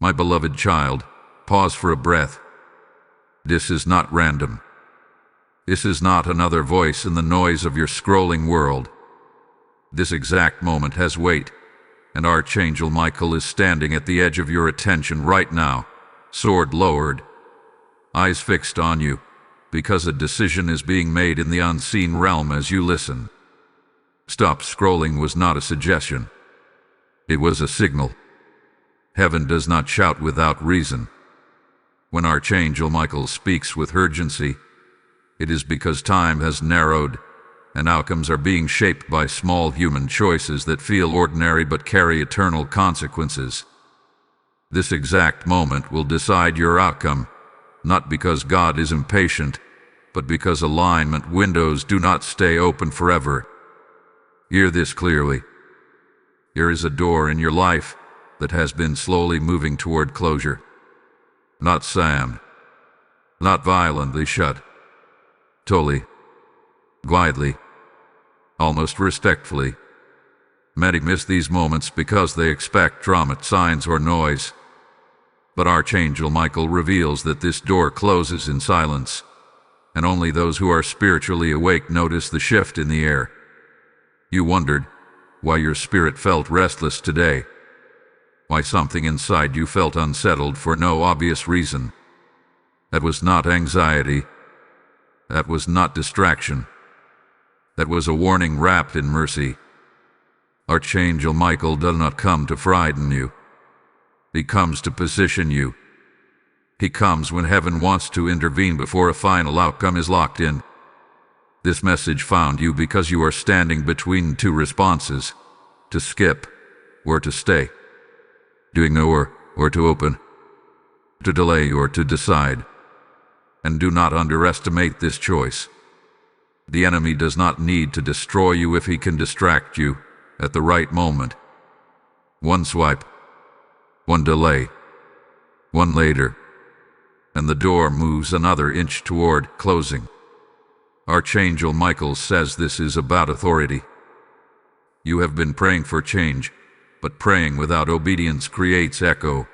My beloved child, pause for a breath. This is not random. This is not another voice in the noise of your scrolling world. This exact moment has weight, and Archangel Michael is standing at the edge of your attention right now, sword lowered, eyes fixed on you, because a decision is being made in the unseen realm as you listen. Stop scrolling was not a suggestion. It was a signal. Heaven does not shout without reason. When Archangel Michael speaks with urgency, it is because time has narrowed, and outcomes are being shaped by small human choices that feel ordinary but carry eternal consequences. This exact moment will decide your outcome, not because God is impatient, but because alignment windows do not stay open forever. Hear this clearly. There is a door in your life that has been slowly moving toward closure. Not slammed, not violently shut. Slowly, quietly, almost respectfully. Many miss these moments because they expect drama, signs, or noise. But Archangel Michael reveals that this door closes in silence, and only those who are spiritually awake notice the shift in the air. You wondered why your spirit felt restless today, why something inside you felt unsettled for no obvious reason. That was not anxiety. That was not distraction. That was a warning wrapped in mercy. Archangel Michael does not come to frighten you. He comes to position you. He comes when heaven wants to intervene before a final outcome is locked in. This message found you because you are standing between two responses: to skip or to stay, to ignore or to open, to delay or to decide. And do not underestimate this choice. The enemy does not need to destroy you if he can distract you at the right moment. One swipe, one delay, one later, and the door moves another inch toward closing. Archangel Michael says this is about authority. You have been praying for change, but praying without obedience creates echo,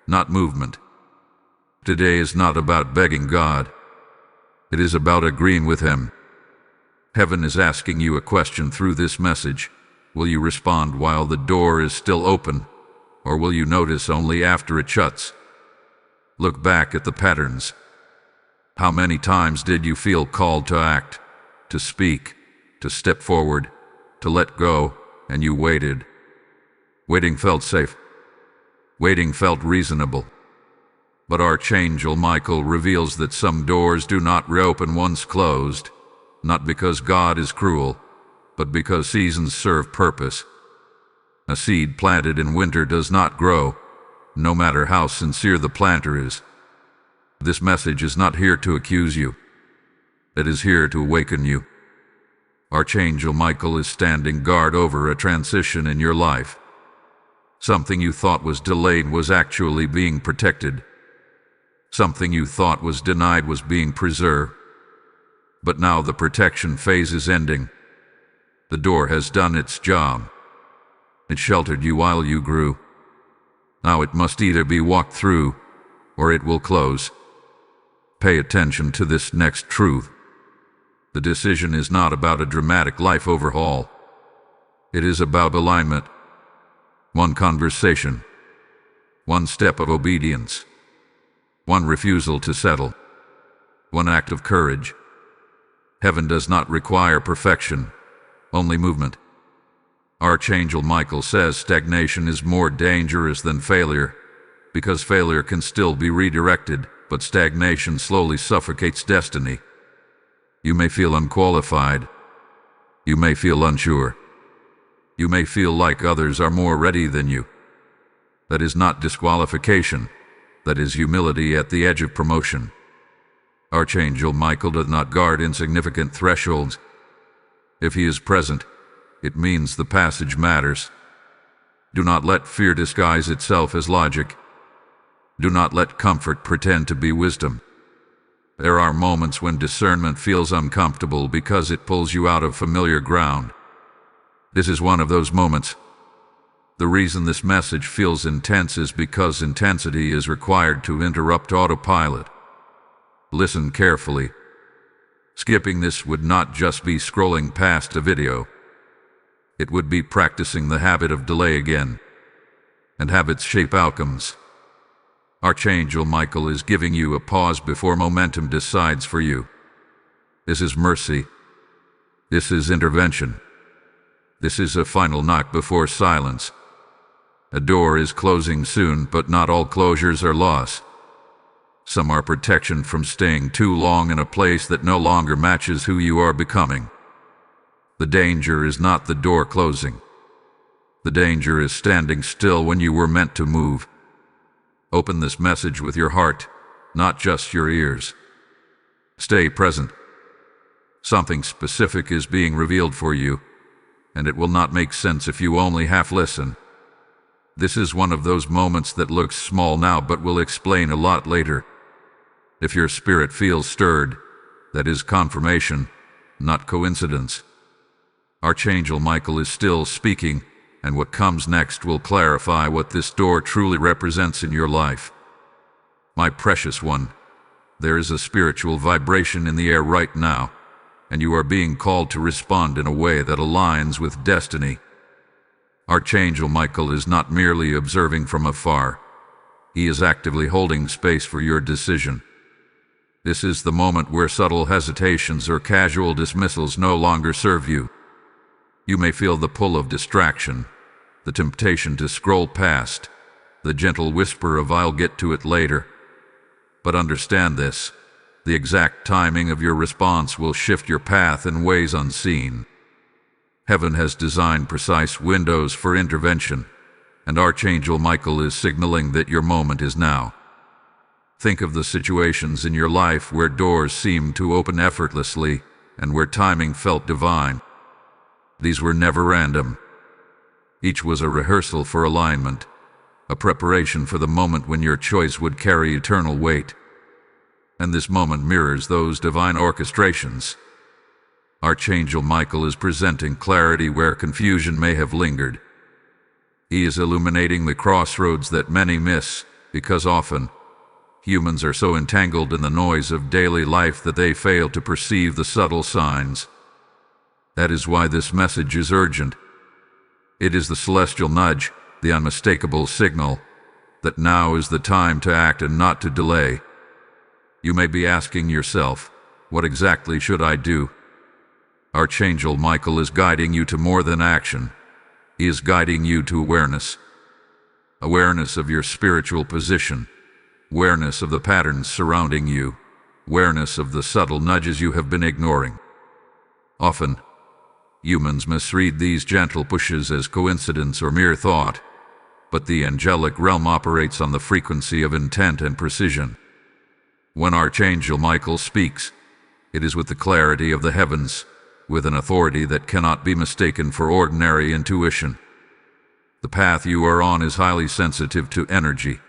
not movement. Today is not about begging God. It is about agreeing with Him. Heaven is asking you a question through this message. Will you respond while the door is still open, or will you notice only after it shuts? Look back at the patterns. How many times did you feel called to act, to speak, to step forward, to let go, and you waited? Waiting felt safe. Waiting felt reasonable. But Archangel Michael reveals that some doors do not reopen once closed, not because God is cruel, but because seasons serve purpose. A seed planted in winter does not grow, no matter how sincere the planter is. This message is not here to accuse you. It is here to awaken you. Archangel Michael is standing guard over a transition in your life. Something you thought was delayed was actually being protected. Something you thought was denied was being preserved. But now the protection phase is ending. The door has done its job. It sheltered you while you grew. Now it must either be walked through, or it will close. Pay attention to this next truth. The decision is not about a dramatic life overhaul. It is about alignment. One conversation. One step of obedience. One refusal to settle. One act of courage. Heaven does not require perfection, only movement. Archangel Michael says stagnation is more dangerous than failure, because failure can still be redirected, but stagnation slowly suffocates destiny. You may feel unqualified. You may feel unsure. You may feel like others are more ready than you. That is not disqualification. That is humility at the edge of promotion. Archangel Michael does not guard insignificant thresholds. If he is present, it means the passage matters. Do not let fear disguise itself as logic. Do not let comfort pretend to be wisdom. There are moments when discernment feels uncomfortable because it pulls you out of familiar ground. This is one of those moments. The reason this message feels intense is because intensity is required to interrupt autopilot. Listen carefully. Skipping this would not just be scrolling past a video. It would be practicing the habit of delay again. And habits shape outcomes. Archangel Michael is giving you a pause before momentum decides for you. This is mercy. This is intervention. This is a final knock before silence. A door is closing soon, but not all closures are loss. Some are protection from staying too long in a place that no longer matches who you are becoming. The danger is not the door closing. The danger is standing still when you were meant to move. Open this message with your heart, not just your ears. Stay present. Something specific is being revealed for you, and it will not make sense if you only half listen. This is one of those moments that looks small now but will explain a lot later. If your spirit feels stirred, that is confirmation, not coincidence. Archangel Michael is still speaking, and what comes next will clarify what this door truly represents in your life. My precious one, there is a spiritual vibration in the air right now, and you are being called to respond in a way that aligns with destiny. Archangel Michael is not merely observing from afar. He is actively holding space for your decision. This is the moment where subtle hesitations or casual dismissals no longer serve you. You may feel the pull of distraction, the temptation to scroll past, the gentle whisper of "I'll get to it later." But understand this, the exact timing of your response will shift your path in ways unseen. Heaven has designed precise windows for intervention, and Archangel Michael is signaling that your moment is now. Think of the situations in your life where doors seemed to open effortlessly and where timing felt divine. These were never random. Each was a rehearsal for alignment, a preparation for the moment when your choice would carry eternal weight. And this moment mirrors those divine orchestrations. Archangel Michael is presenting clarity where confusion may have lingered. He is illuminating the crossroads that many miss, because often, humans are so entangled in the noise of daily life that they fail to perceive the subtle signs. That is why this message is urgent. It is the celestial nudge, the unmistakable signal, that now is the time to act and not to delay. You may be asking yourself, what exactly should I do? Archangel Michael is guiding you to more than action. He is guiding you to awareness. Awareness of your spiritual position. Awareness of the patterns surrounding you. Awareness of the subtle nudges you have been ignoring. Often, humans misread these gentle pushes as coincidence or mere thought, but the angelic realm operates on the frequency of intent and precision. When Archangel Michael speaks, it is with the clarity of the heavens, with an authority that cannot be mistaken for ordinary intuition. The path you are on is highly sensitive to energy.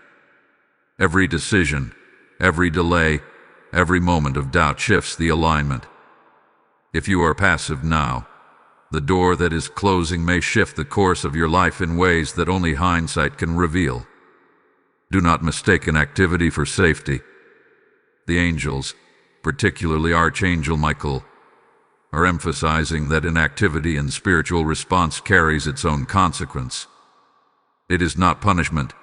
Every decision, every delay, every moment of doubt shifts the alignment. If you are passive now, the door that is closing may shift the course of your life in ways that only hindsight can reveal. Do not mistake inactivity for safety. The angels, particularly Archangel Michael, are emphasizing that inactivity in spiritual response carries its own consequence. It is not punishment.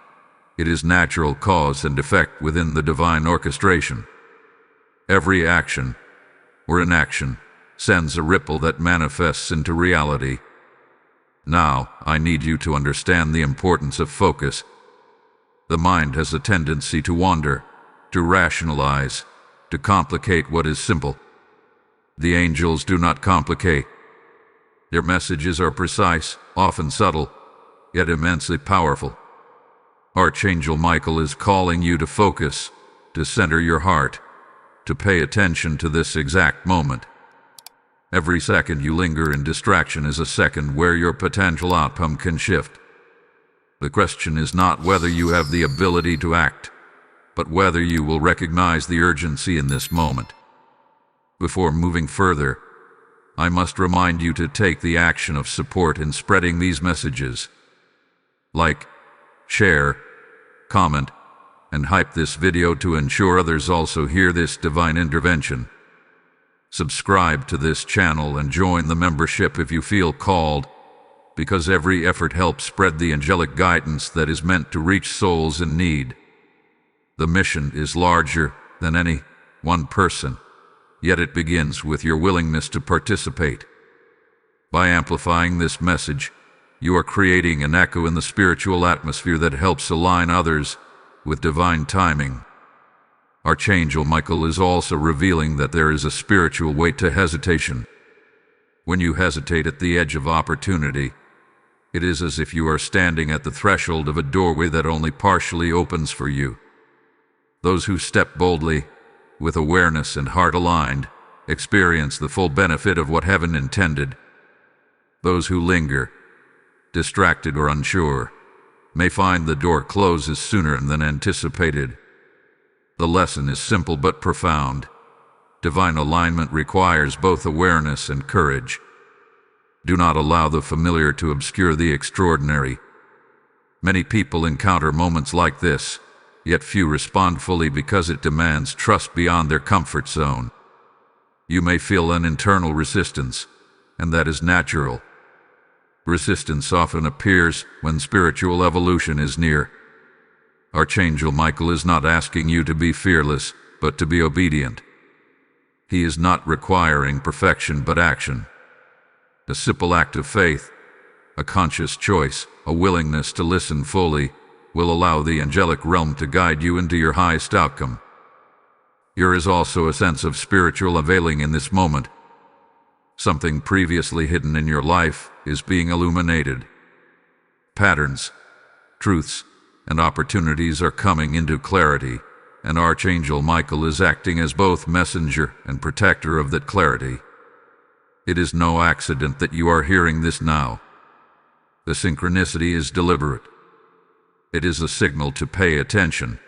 It is natural cause and effect within the divine orchestration. Every action, or inaction, sends a ripple that manifests into reality. Now, I need you to understand the importance of focus. The mind has a tendency to wander, to rationalize, to complicate what is simple. The angels do not complicate. Their messages are precise, often subtle, yet immensely powerful. Archangel Michael is calling you to focus, to center your heart, to pay attention to this exact moment. Every second you linger in distraction is a second where your potential outcome can shift. The question is not whether you have the ability to act, but whether you will recognize the urgency in this moment. Before moving further, I must remind you to take the action of support in spreading these messages. Like, share, comment, and hype this video to ensure others also hear this divine intervention. Subscribe to this channel and join the membership if you feel called, because every effort helps spread the angelic guidance that is meant to reach souls in need. The mission is larger than any one person, yet it begins with your willingness to participate. By amplifying this message, you are creating an echo in the spiritual atmosphere that helps align others with divine timing. Archangel Michael is also revealing that there is a spiritual weight to hesitation. When you hesitate at the edge of opportunity, it is as if you are standing at the threshold of a doorway that only partially opens for you. Those who step boldly, with awareness and heart aligned, experience the full benefit of what heaven intended. Those who linger, distracted or unsure, may find the door closes sooner than anticipated. The lesson is simple but profound. Divine alignment requires both awareness and courage. Do not allow the familiar to obscure the extraordinary. Many people encounter moments like this, yet few respond fully because it demands trust beyond their comfort zone. You may feel an internal resistance, and that is natural. Resistance often appears when spiritual evolution is near. Archangel Michael is not asking you to be fearless, but to be obedient. He is not requiring perfection but action. A simple act of faith, a conscious choice, a willingness to listen fully, will allow the angelic realm to guide you into your highest outcome. There is also a sense of spiritual availing in this moment. Something previously hidden in your life is being illuminated. Patterns, truths, and opportunities are coming into clarity, and Archangel Michael is acting as both messenger and protector of that clarity. It is no accident that you are hearing this now. The synchronicity is deliberate. It is a signal to pay attention,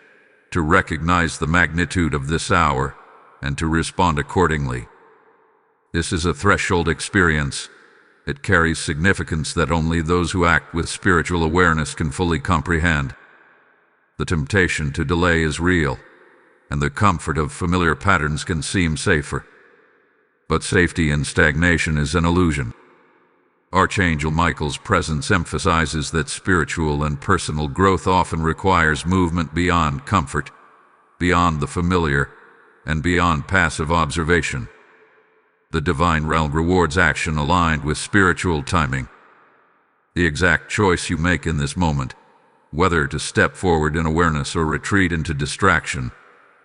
to recognize the magnitude of this hour, and to respond accordingly. This is a threshold experience. It carries significance that only those who act with spiritual awareness can fully comprehend. The temptation to delay is real, and the comfort of familiar patterns can seem safer. But safety in stagnation is an illusion. Archangel Michael's presence emphasizes that spiritual and personal growth often requires movement beyond comfort, beyond the familiar, and beyond passive observation. The divine realm rewards action aligned with spiritual timing. The exact choice you make in this moment, whether to step forward in awareness or retreat into distraction,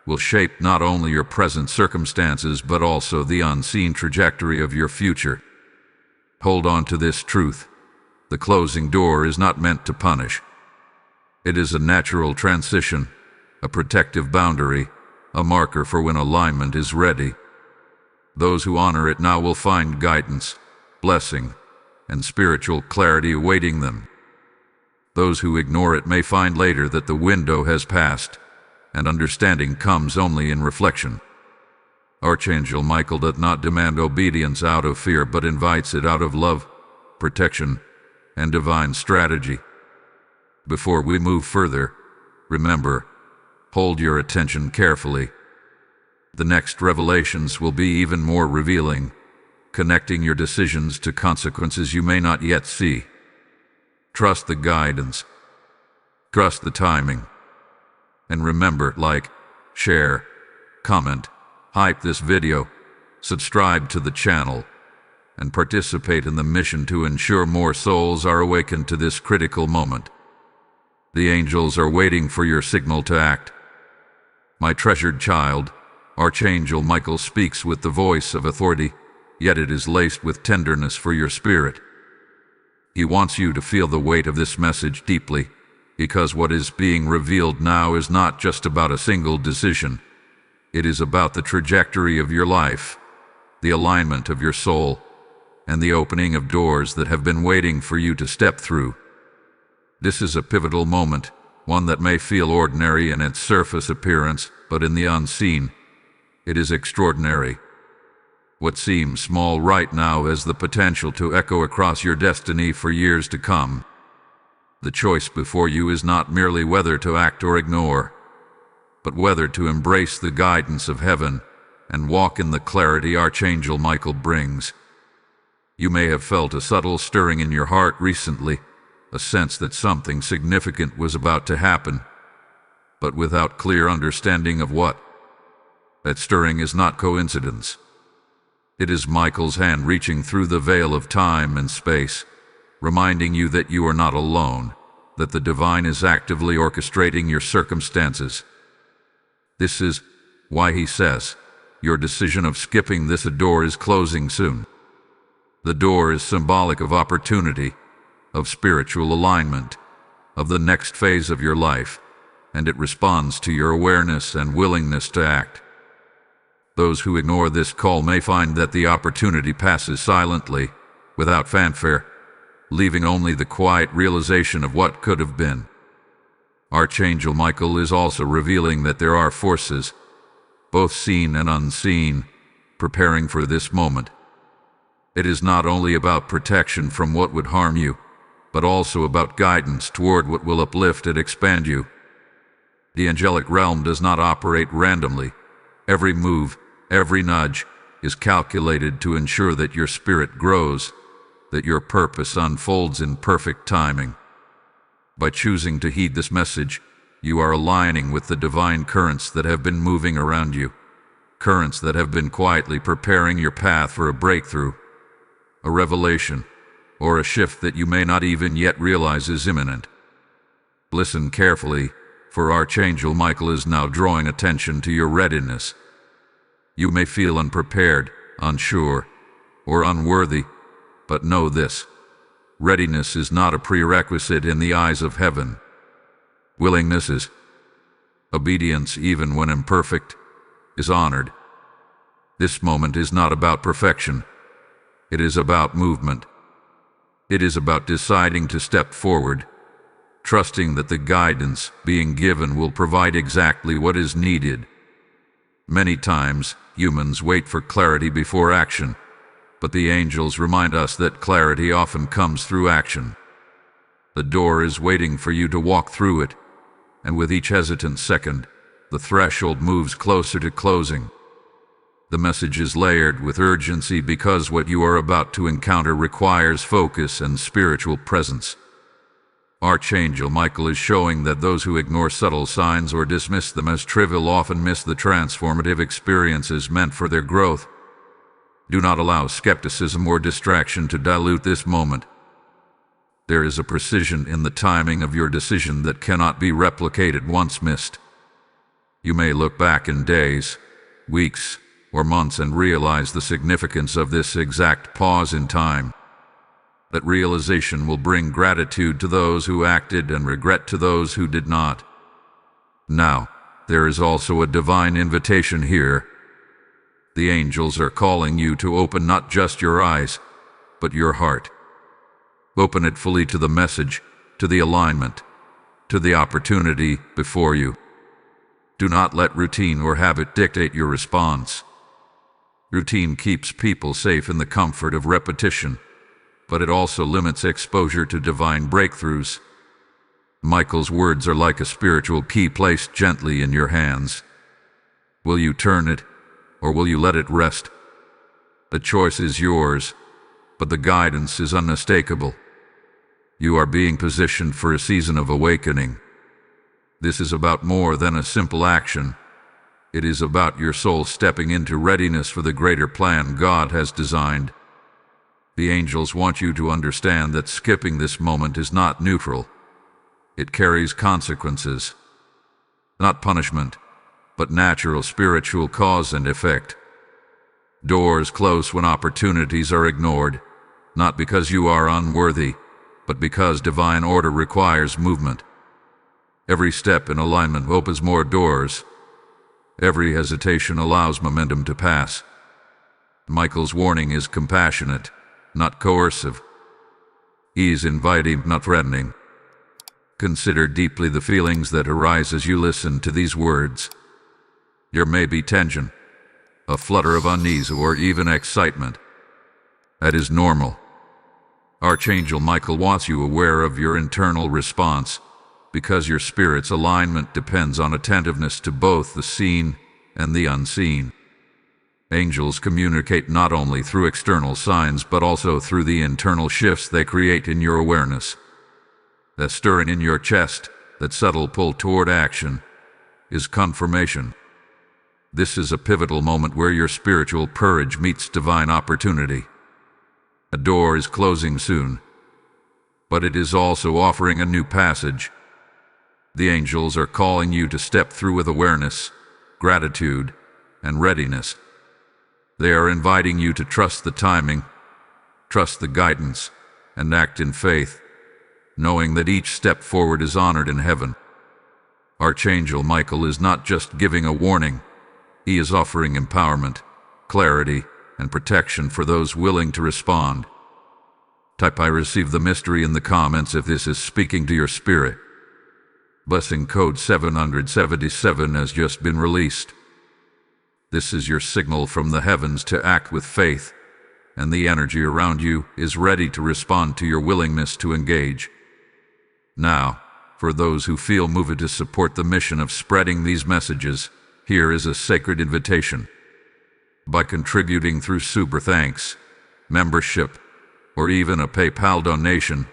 will shape not only your present circumstances but also the unseen trajectory of your future. Hold on to this truth. The closing door is not meant to punish. It is a natural transition, a protective boundary, a marker for when alignment is ready. Those who honor it now will find guidance, blessing, and spiritual clarity awaiting them. Those who ignore it may find later that the window has passed, and understanding comes only in reflection. Archangel Michael does not demand obedience out of fear, but invites it out of love, protection, and divine strategy. Before we move further, remember, hold your attention carefully. The next revelations will be even more revealing, connecting your decisions to consequences you may not yet see. Trust the guidance. Trust the timing. And remember, like, share, comment, hype this video, subscribe to the channel, and participate in the mission to ensure more souls are awakened to this critical moment. The angels are waiting for your signal to act. My treasured child, Archangel Michael speaks with the voice of authority, yet it is laced with tenderness for your spirit. He wants you to feel the weight of this message deeply, because what is being revealed now is not just about a single decision. It is about the trajectory of your life, the alignment of your soul, and the opening of doors that have been waiting for you to step through. This is a pivotal moment, one that may feel ordinary in its surface appearance, but in the unseen, it is extraordinary. What seems small right now has the potential to echo across your destiny for years to come. The choice before you is not merely whether to act or ignore, but whether to embrace the guidance of heaven and walk in the clarity Archangel Michael brings. You may have felt a subtle stirring in your heart recently, a sense that something significant was about to happen, but without clear understanding of what. That stirring is not coincidence. It is Michael's hand reaching through the veil of time and space, reminding you that you are not alone, that the divine is actively orchestrating your circumstances. This is why he says, your decision of skipping this door is closing soon. The door is symbolic of opportunity, of spiritual alignment, of the next phase of your life, and it responds to your awareness and willingness to act. Those who ignore this call may find that the opportunity passes silently, without fanfare, leaving only the quiet realization of what could have been. Archangel Michael is also revealing that there are forces, both seen and unseen, preparing for this moment. It is not only about protection from what would harm you, but also about guidance toward what will uplift and expand you. The angelic realm does not operate randomly. Every move, every nudge, is calculated to ensure that your spirit grows, that your purpose unfolds in perfect timing. By choosing to heed this message, you are aligning with the divine currents that have been moving around you, currents that have been quietly preparing your path for a breakthrough, a revelation, or a shift that you may not even yet realize is imminent. Listen carefully, for Archangel Michael is now drawing attention to your readiness. You may feel unprepared, unsure, or unworthy, but know this: readiness is not a prerequisite in the eyes of heaven. Willingness is. Obedience, even when imperfect, is honored. This moment is not about perfection. It is about movement. It is about deciding to step forward, trusting that the guidance being given will provide exactly what is needed. Many times, humans wait for clarity before action, but the angels remind us that clarity often comes through action. The door is waiting for you to walk through it, and with each hesitant second, the threshold moves closer to closing. The message is layered with urgency because what you are about to encounter requires focus and spiritual presence. Archangel Michael is showing that those who ignore subtle signs or dismiss them as trivial often miss the transformative experiences meant for their growth. Do not allow skepticism or distraction to dilute this moment. There is a precision in the timing of your decision that cannot be replicated once missed. You may look back in days, weeks, or months and realize the significance of this exact pause in time. That realization will bring gratitude to those who acted and regret to those who did not. Now, there is also a divine invitation here. The angels are calling you to open not just your eyes, but your heart. Open it fully to the message, to the alignment, to the opportunity before you. Do not let routine or habit dictate your response. Routine keeps people safe in the comfort of repetition, but it also limits exposure to divine breakthroughs. Michael's words are like a spiritual key placed gently in your hands. Will you turn it, or will you let it rest? The choice is yours, but the guidance is unmistakable. You are being positioned for a season of awakening. This is about more than a simple action. It is about your soul stepping into readiness for the greater plan God has designed. The angels want you to understand that skipping this moment is not neutral. It carries consequences. Not punishment, but natural spiritual cause and effect. Doors close when opportunities are ignored, not because you are unworthy, but because divine order requires movement. Every step in alignment opens more doors. Every hesitation allows momentum to pass. Michael's warning is compassionate, not coercive. He is inviting, not threatening. Consider deeply the feelings that arise as you listen to these words. There may be tension, a flutter of unease, or even excitement. That is normal. Archangel Michael wants you aware of your internal response, because your spirit's alignment depends on attentiveness to both the seen and the unseen. Angels communicate not only through external signs but also through the internal shifts they create in your awareness. That stirring in your chest, that subtle pull toward action, is confirmation. This is a pivotal moment where your spiritual purge meets divine opportunity. A door is closing soon, but it is also offering a new passage. The angels are calling you to step through with awareness, gratitude, and readiness. They are inviting you to trust the timing, trust the guidance, and act in faith, knowing that each step forward is honored in heaven. Archangel Michael is not just giving a warning, he is offering empowerment, clarity, and protection for those willing to respond. Type "I receive the mystery" in the comments if this is speaking to your spirit. Blessing code 777 has just been released. This is your signal from the heavens to act with faith, and the energy around you is ready to respond to your willingness to engage. Now, for those who feel moved to support the mission of spreading these messages, here is a sacred invitation. By contributing through super thanks, membership, or even a PayPal donation,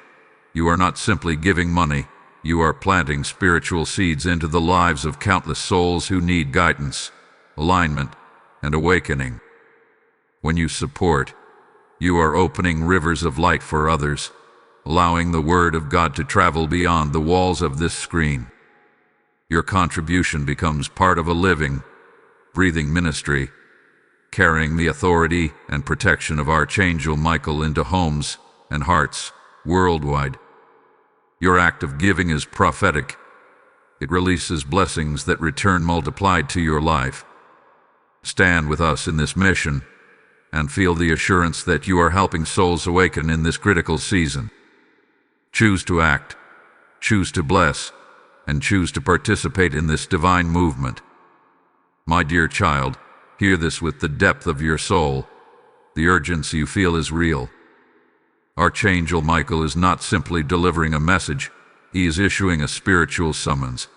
you are not simply giving money, you are planting spiritual seeds into the lives of countless souls who need guidance, alignment, and awakening. When you support, you are opening rivers of light for others, allowing the Word of God to travel beyond the walls of this screen. Your contribution becomes part of a living, breathing ministry, carrying the authority and protection of Archangel Michael into homes and hearts worldwide. Your act of giving is prophetic. It releases blessings that return multiplied to your life. Stand with us in this mission and feel the assurance that you are helping souls awaken in this critical season. Choose to act, choose to bless, and choose to participate in this divine movement. My dear child, hear this with the depth of your soul. The urgency you feel is real. Archangel Michael is not simply delivering a message, he is issuing a spiritual summons.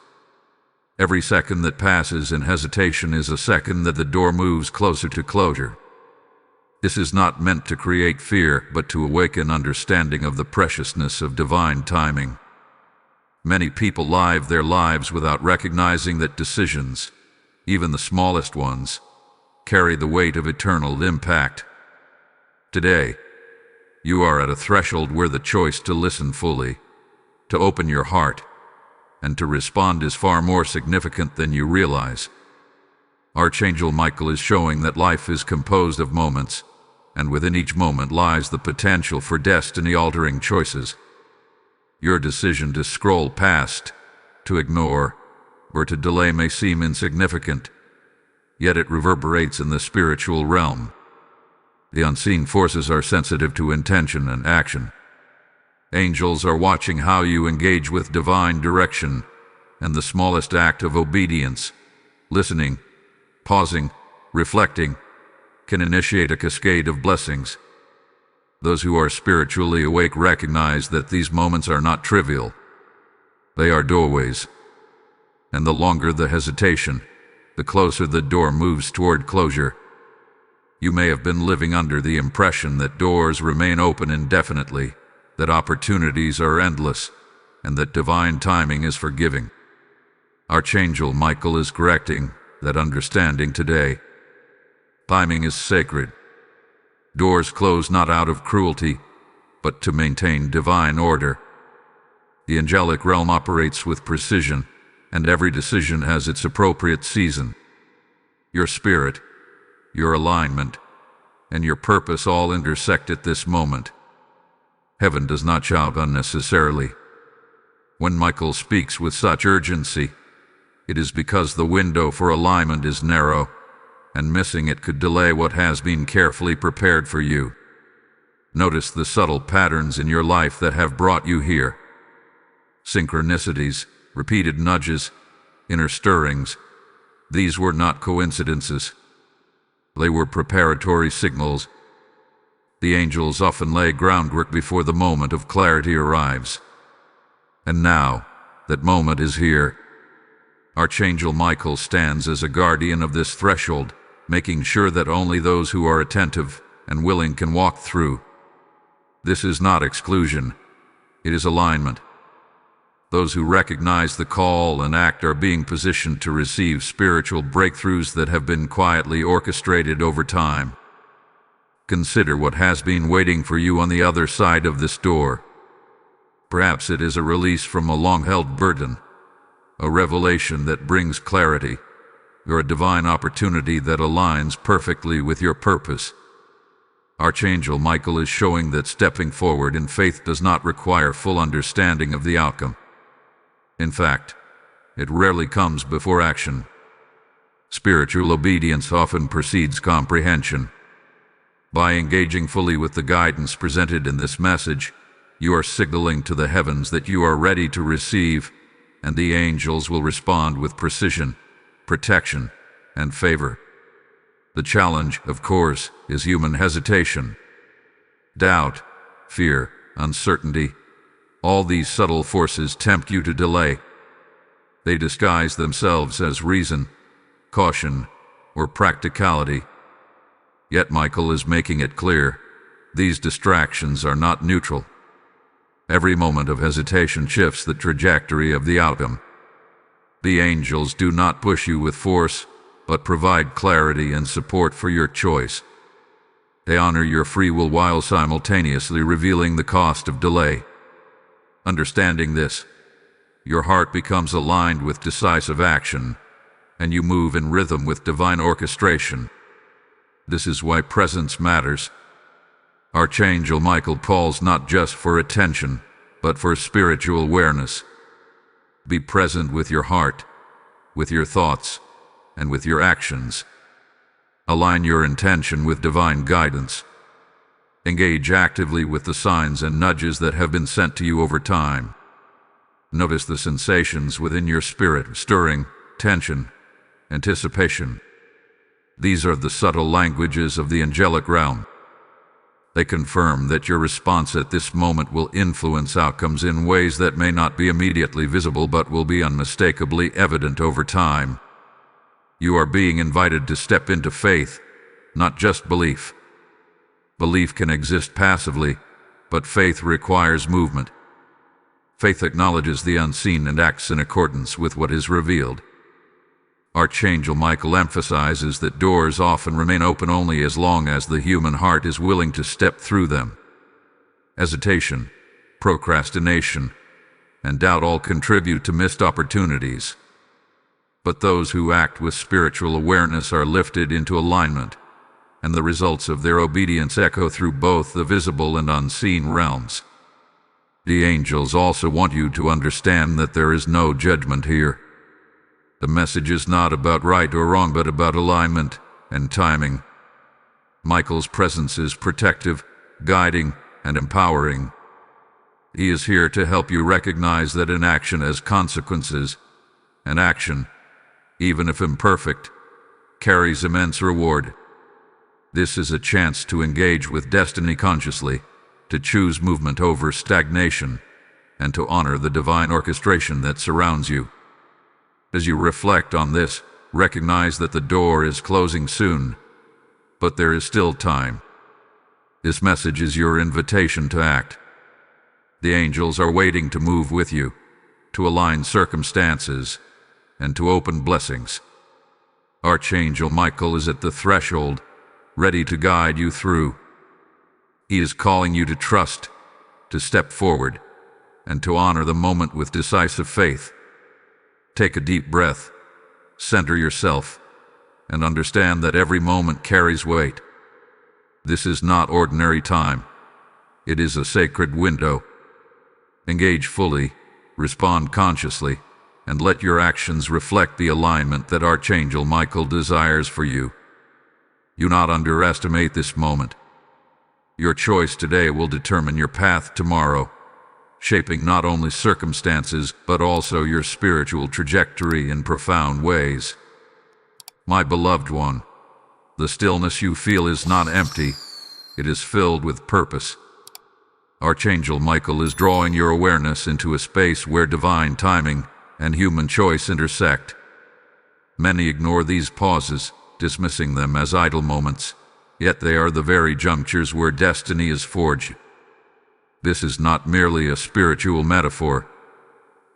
Every second that passes in hesitation is a second that the door moves closer to closure. This is not meant to create fear, but to awaken understanding of the preciousness of divine timing. Many people live their lives without recognizing that decisions, even the smallest ones, carry the weight of eternal impact. Today, you are at a threshold where the choice to listen fully, to open your heart, and to respond is far more significant than you realize. Archangel Michael is showing that life is composed of moments, and within each moment lies the potential for destiny-altering choices. Your decision to scroll past, to ignore, or to delay may seem insignificant, yet it reverberates in the spiritual realm. The unseen forces are sensitive to intention and action. Angels are watching how you engage with divine direction, and the smallest act of obedience, listening, pausing, reflecting, can initiate a cascade of blessings. Those who are spiritually awake recognize that these moments are not trivial. They are doorways. And the longer the hesitation, the closer the door moves toward closure. You may have been living under the impression that doors remain open indefinitely, that opportunities are endless, and that divine timing is forgiving. Archangel Michael is correcting that understanding today. Timing is sacred. Doors close not out of cruelty, but to maintain divine order. The angelic realm operates with precision, and every decision has its appropriate season. Your spirit, your alignment, and your purpose all intersect at this moment. Heaven does not shout unnecessarily. When Michael speaks with such urgency, it is because the window for alignment is narrow, and missing it could delay what has been carefully prepared for you. Notice the subtle patterns in your life that have brought you here. Synchronicities, repeated nudges, inner stirrings. These were not coincidences. They were preparatory signals. The angels often lay groundwork before the moment of clarity arrives. And now, that moment is here. Archangel Michael stands as a guardian of this threshold, making sure that only those who are attentive and willing can walk through. This is not exclusion, it is alignment. Those who recognize the call and act are being positioned to receive spiritual breakthroughs that have been quietly orchestrated over time. Consider what has been waiting for you on the other side of this door. Perhaps it is a release from a long-held burden, a revelation that brings clarity, or a divine opportunity that aligns perfectly with your purpose. Archangel Michael is showing that stepping forward in faith does not require full understanding of the outcome. In fact, it rarely comes before action. Spiritual obedience often precedes comprehension. By engaging fully with the guidance presented in this message, you are signaling to the heavens that you are ready to receive, and the angels will respond with precision, protection, and favor. The challenge, of course, is human hesitation. Doubt, fear, uncertainty, all these subtle forces tempt you to delay. They disguise themselves as reason, caution, or practicality. Yet Michael is making it clear, these distractions are not neutral. Every moment of hesitation shifts the trajectory of the outcome. The angels do not push you with force, but provide clarity and support for your choice. They honor your free will while simultaneously revealing the cost of delay. Understanding this, your heart becomes aligned with decisive action, and you move in rhythm with divine orchestration. This is why presence matters. Archangel Michael calls not just for attention, but for spiritual awareness. Be present with your heart, with your thoughts, and with your actions. Align your intention with divine guidance. Engage actively with the signs and nudges that have been sent to you over time. Notice the sensations within your spirit: stirring, tension, anticipation. These are the subtle languages of the angelic realm. They confirm that your response at this moment will influence outcomes in ways that may not be immediately visible but will be unmistakably evident over time. You are being invited to step into faith, not just belief. Belief can exist passively, but faith requires movement. Faith acknowledges the unseen and acts in accordance with what is revealed. Archangel Michael emphasizes that doors often remain open only as long as the human heart is willing to step through them. Hesitation, procrastination, and doubt all contribute to missed opportunities. But those who act with spiritual awareness are lifted into alignment, and the results of their obedience echo through both the visible and unseen realms. The angels also want you to understand that there is no judgment here. The message is not about right or wrong, but about alignment and timing. Michael's presence is protective, guiding, and empowering. He is here to help you recognize that inaction has consequences, and action, even if imperfect, carries immense reward. This is a chance to engage with destiny consciously, to choose movement over stagnation, and to honor the divine orchestration that surrounds you. As you reflect on this, recognize that the door is closing soon, but there is still time. This message is your invitation to act. The angels are waiting to move with you, to align circumstances, and to open blessings. Archangel Michael is at the threshold, ready to guide you through. He is calling you to trust, to step forward, and to honor the moment with decisive faith. Take a deep breath, center yourself, and understand that every moment carries weight. This is not ordinary time. It is a sacred window. Engage fully, respond consciously, and let your actions reflect the alignment that Archangel Michael desires for you. Do not underestimate this moment. Your choice today will determine your path tomorrow, shaping not only circumstances but also your spiritual trajectory in profound ways. My beloved one, the stillness you feel is not empty. It is filled with purpose. Archangel Michael is drawing your awareness into a space where divine timing and human choice intersect. Many ignore these pauses, dismissing them as idle moments, yet they are the very junctures where destiny is forged. This is not merely a spiritual metaphor.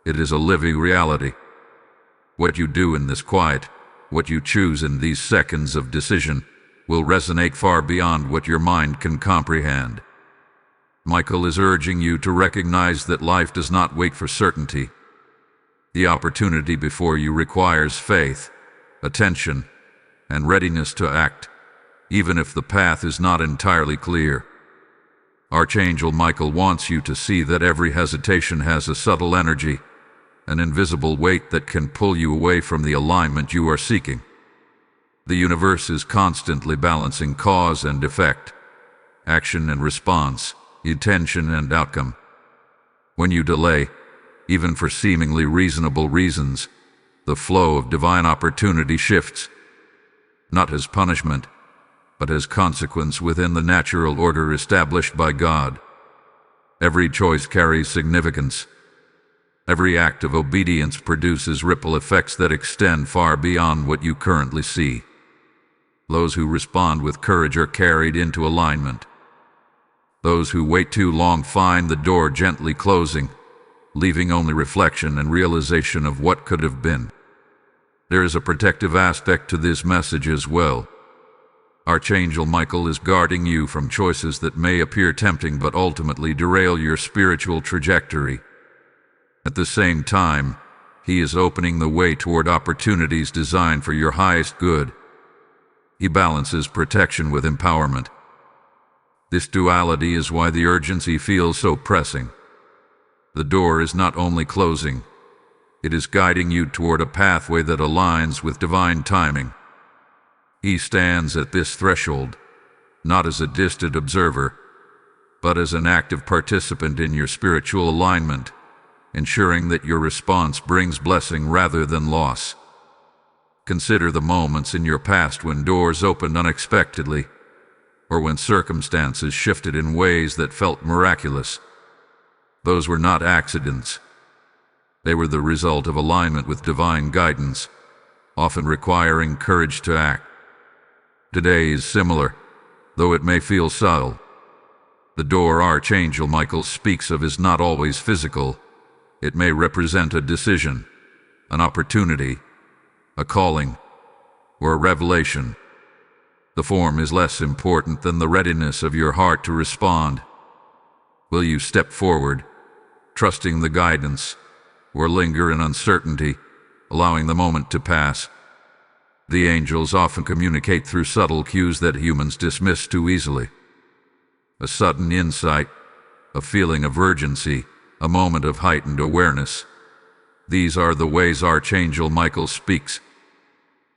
It is a living reality. What you do in this quiet, what you choose in these seconds of decision, will resonate far beyond what your mind can comprehend. Michael is urging you to recognize that life does not wait for certainty. The opportunity before you requires faith, attention, and readiness to act, even if the path is not entirely clear. Archangel Michael wants you to see that every hesitation has a subtle energy, an invisible weight that can pull you away from the alignment you are seeking. The universe is constantly balancing cause and effect, action and response, intention and outcome. When you delay, even for seemingly reasonable reasons, the flow of divine opportunity shifts, not as punishment, but as consequence within the natural order established by God. Every choice carries significance. Every act of obedience produces ripple effects that extend far beyond what you currently see. Those who respond with courage are carried into alignment. Those who wait too long find the door gently closing, leaving only reflection and realization of what could have been. There is a protective aspect to this message as well. Archangel Michael is guarding you from choices that may appear tempting but ultimately derail your spiritual trajectory. At the same time, he is opening the way toward opportunities designed for your highest good. He balances protection with empowerment. This duality is why the urgency feels so pressing. The door is not only closing, it is guiding you toward a pathway that aligns with divine timing. He stands at this threshold, not as a distant observer, but as an active participant in your spiritual alignment, ensuring that your response brings blessing rather than loss. Consider the moments in your past when doors opened unexpectedly, or when circumstances shifted in ways that felt miraculous. Those were not accidents. They were the result of alignment with divine guidance, often requiring courage to act. Today is similar, though it may feel subtle. The door Archangel Michael speaks of is not always physical. It may represent a decision, an opportunity, a calling, or a revelation. The form is less important than the readiness of your heart to respond. Will you step forward, trusting the guidance, or linger in uncertainty, allowing the moment to pass? The angels often communicate through subtle cues that humans dismiss too easily. A sudden insight, a feeling of urgency, a moment of heightened awareness. These are the ways Archangel Michael speaks.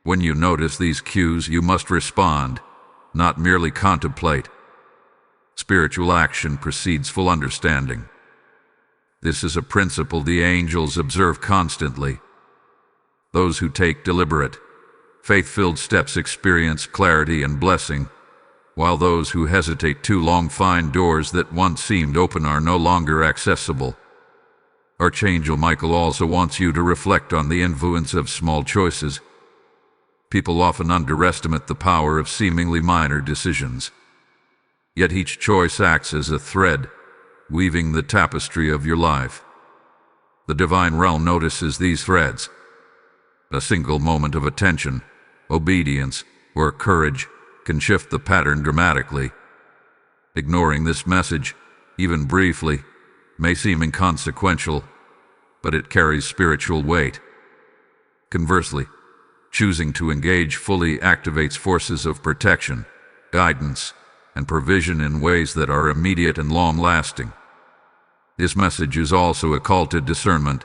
When you notice these cues, you must respond, not merely contemplate. Spiritual action precedes full understanding. This is a principle the angels observe constantly. Those who take deliberate, faith-filled steps experience clarity and blessing, while those who hesitate too long find doors that once seemed open are no longer accessible. Archangel Michael also wants you to reflect on the influence of small choices. People often underestimate the power of seemingly minor decisions. Yet each choice acts as a thread, weaving the tapestry of your life. The divine realm notices these threads. A single moment of attention, obedience, or courage can shift the pattern dramatically. Ignoring this message, even briefly, may seem inconsequential, but it carries spiritual weight. Conversely, choosing to engage fully activates forces of protection, guidance, and provision in ways that are immediate and long-lasting. This message is also a call to discernment.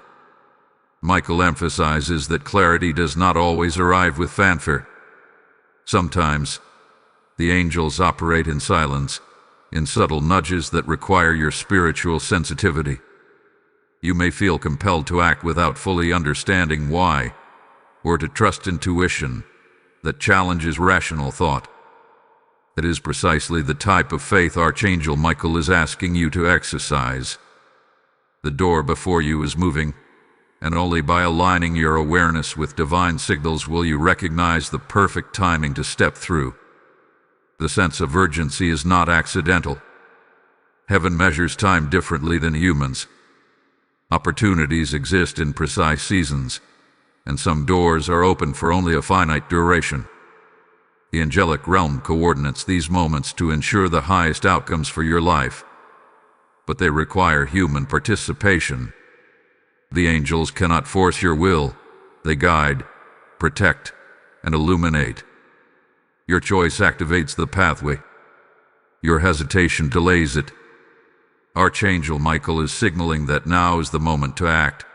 Michael emphasizes that clarity does not always arrive with fanfare. Sometimes, the angels operate in silence, in subtle nudges that require your spiritual sensitivity. You may feel compelled to act without fully understanding why, or to trust intuition that challenges rational thought. That is precisely the type of faith Archangel Michael is asking you to exercise. The door before you is moving, and only by aligning your awareness with divine signals will you recognize the perfect timing to step through. The sense of urgency is not accidental. Heaven measures time differently than humans. Opportunities exist in precise seasons, and some doors are open for only a finite duration. The angelic realm coordinates these moments to ensure the highest outcomes for your life, but they require human participation. The angels cannot force your will. They guide, protect, and illuminate. Your choice activates the pathway. Your hesitation delays it. Archangel Michael is signaling that now is the moment to act.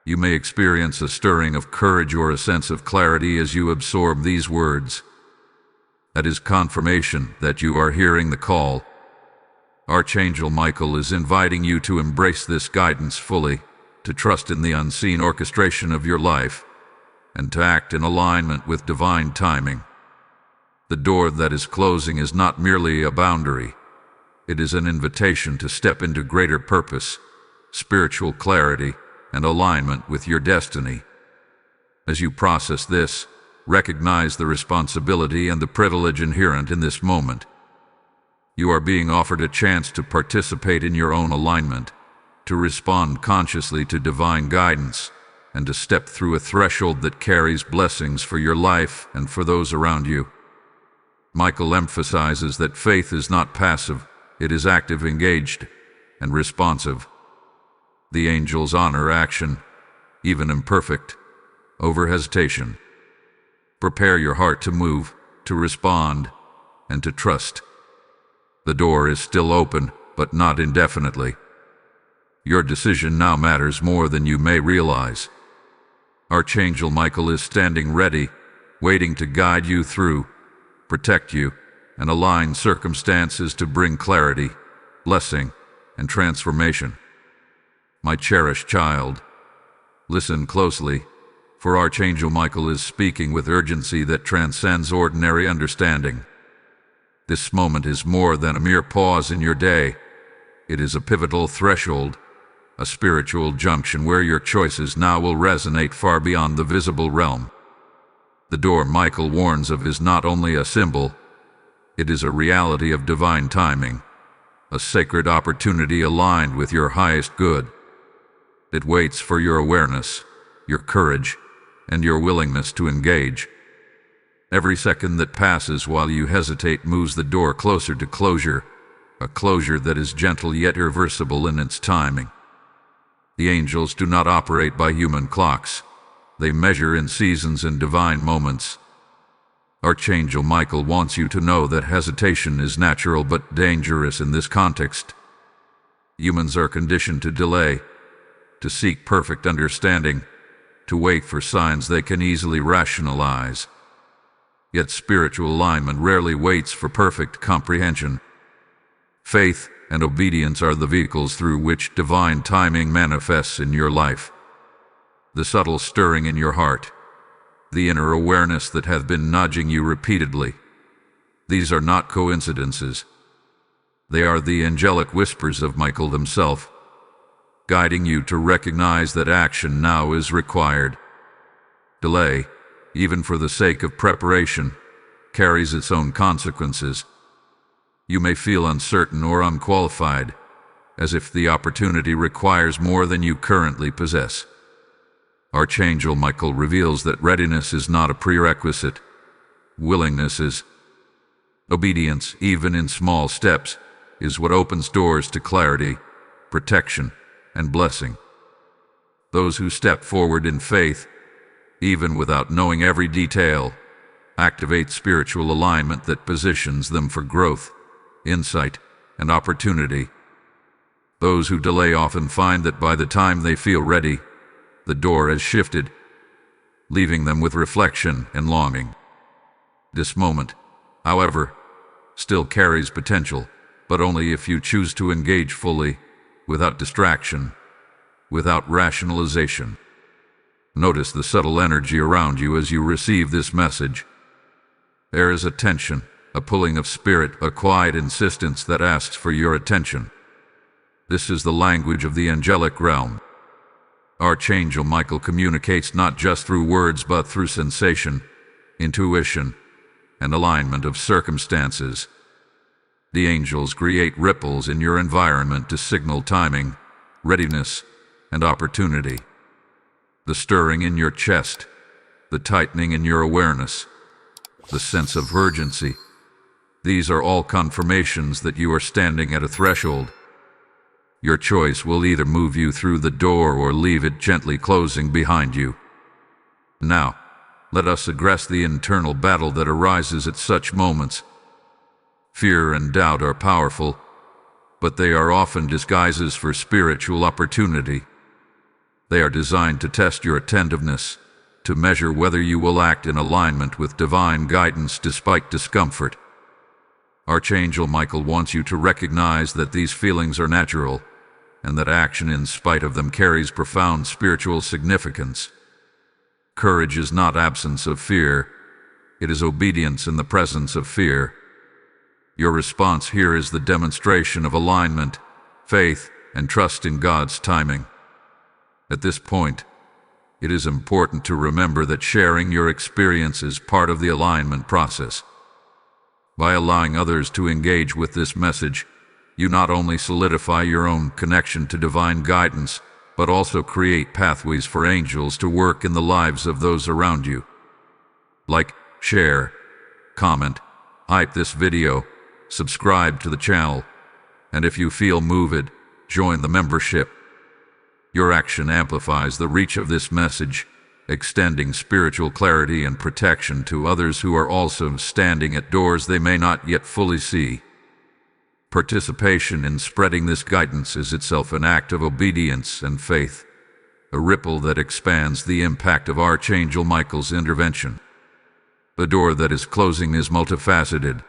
You may experience a stirring of courage or a sense of clarity as you absorb these words. That is confirmation that you are hearing the call. Archangel Michael is inviting you to embrace this guidance fully, to trust in the unseen orchestration of your life, and to act in alignment with divine timing. The door that is closing is not merely a boundary. It is an invitation to step into greater purpose, spiritual clarity, and alignment with your destiny. As you process this, recognize the responsibility and the privilege inherent in this moment. You are being offered a chance to participate in your own alignment, to respond consciously to divine guidance, and to step through a threshold that carries blessings for your life and for those around you. Michael emphasizes that faith is not passive, it is active, engaged, and responsive. The angels honor action, even imperfect, over hesitation. Prepare your heart to move, to respond, and to trust. The door is still open, but not indefinitely. Your decision now matters more than you may realize. Archangel Michael is standing ready, waiting to guide you through, protect you, and align circumstances to bring clarity, blessing, and transformation. My cherished child, listen closely, for Archangel Michael is speaking with urgency that transcends ordinary understanding. This moment is more than a mere pause in your day. It is a pivotal threshold, a spiritual junction where your choices now will resonate far beyond the visible realm. The door Michael warns of is not only a symbol, it is a reality of divine timing, a sacred opportunity aligned with your highest good. It waits for your awareness, your courage, and your willingness to engage. Every second that passes while you hesitate moves the door closer to closure, a closure that is gentle yet irreversible in its timing. The angels do not operate by human clocks. They measure in seasons and divine moments. Archangel Michael wants you to know that hesitation is natural but dangerous in this context. Humans are conditioned to delay, to seek perfect understanding, to wait for signs they can easily rationalize. Yet spiritual alignment rarely waits for perfect comprehension. Faith and obedience are the vehicles through which divine timing manifests in your life. The subtle stirring in your heart, the inner awareness that has been nudging you repeatedly. These are not coincidences. They are the angelic whispers of Michael himself, guiding you to recognize that action now is required. Delay, even for the sake of preparation, carries its own consequences. You may feel uncertain or unqualified, as if the opportunity requires more than you currently possess. Archangel Michael reveals that readiness is not a prerequisite. Willingness is. Obedience, even in small steps, is what opens doors to clarity, protection, and blessing. Those who step forward in faith, even without knowing every detail, activate spiritual alignment that positions them for growth, insight, and opportunity. Those who delay often find that by the time they feel ready, the door has shifted, leaving them with reflection and longing. This moment, however, still carries potential, but only if you choose to engage fully, without distraction, without rationalization. Notice the subtle energy around you as you receive this message. There is a tension, a pulling of spirit, a quiet insistence that asks for your attention. This is the language of the angelic realm. Archangel Michael communicates not just through words but through sensation, intuition, and alignment of circumstances. The angels create ripples in your environment to signal timing, readiness, and opportunity. The stirring in your chest, the tightening in your awareness, the sense of urgency. These are all confirmations that you are standing at a threshold. Your choice will either move you through the door or leave it gently closing behind you. Now, let us address the internal battle that arises at such moments. Fear and doubt are powerful, but they are often disguises for spiritual opportunity. They are designed to test your attentiveness, to measure whether you will act in alignment with divine guidance despite discomfort. Archangel Michael wants you to recognize that these feelings are natural, and that action in spite of them carries profound spiritual significance. Courage is not absence of fear, it is obedience in the presence of fear. Your response here is the demonstration of alignment, faith, and trust in God's timing. At this point, it is important to remember that sharing your experience is part of the alignment process. By allowing others to engage with this message, you not only solidify your own connection to divine guidance, but also create pathways for angels to work in the lives of those around you. Like, share, comment, hype this video, subscribe to the channel, and if you feel moved, join the membership. Your action amplifies the reach of this message, extending spiritual clarity and protection to others who are also standing at doors they may not yet fully see. Participation in spreading this guidance is itself an act of obedience and faith, a ripple that expands the impact of Archangel Michael's intervention. The door that is closing is multifaceted.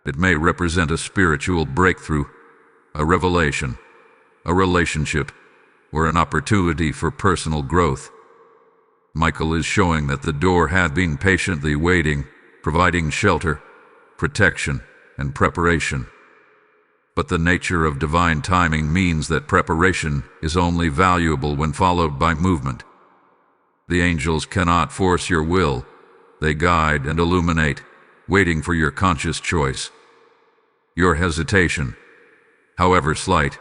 It may represent a spiritual breakthrough, a revelation, a relationship, or an opportunity for personal growth. Michael is showing that the door had been patiently waiting, providing shelter, protection, and preparation. But the nature of divine timing means that preparation is only valuable when followed by movement. The angels cannot force your will. They guide and illuminate, waiting for your conscious choice. Your hesitation, however slight,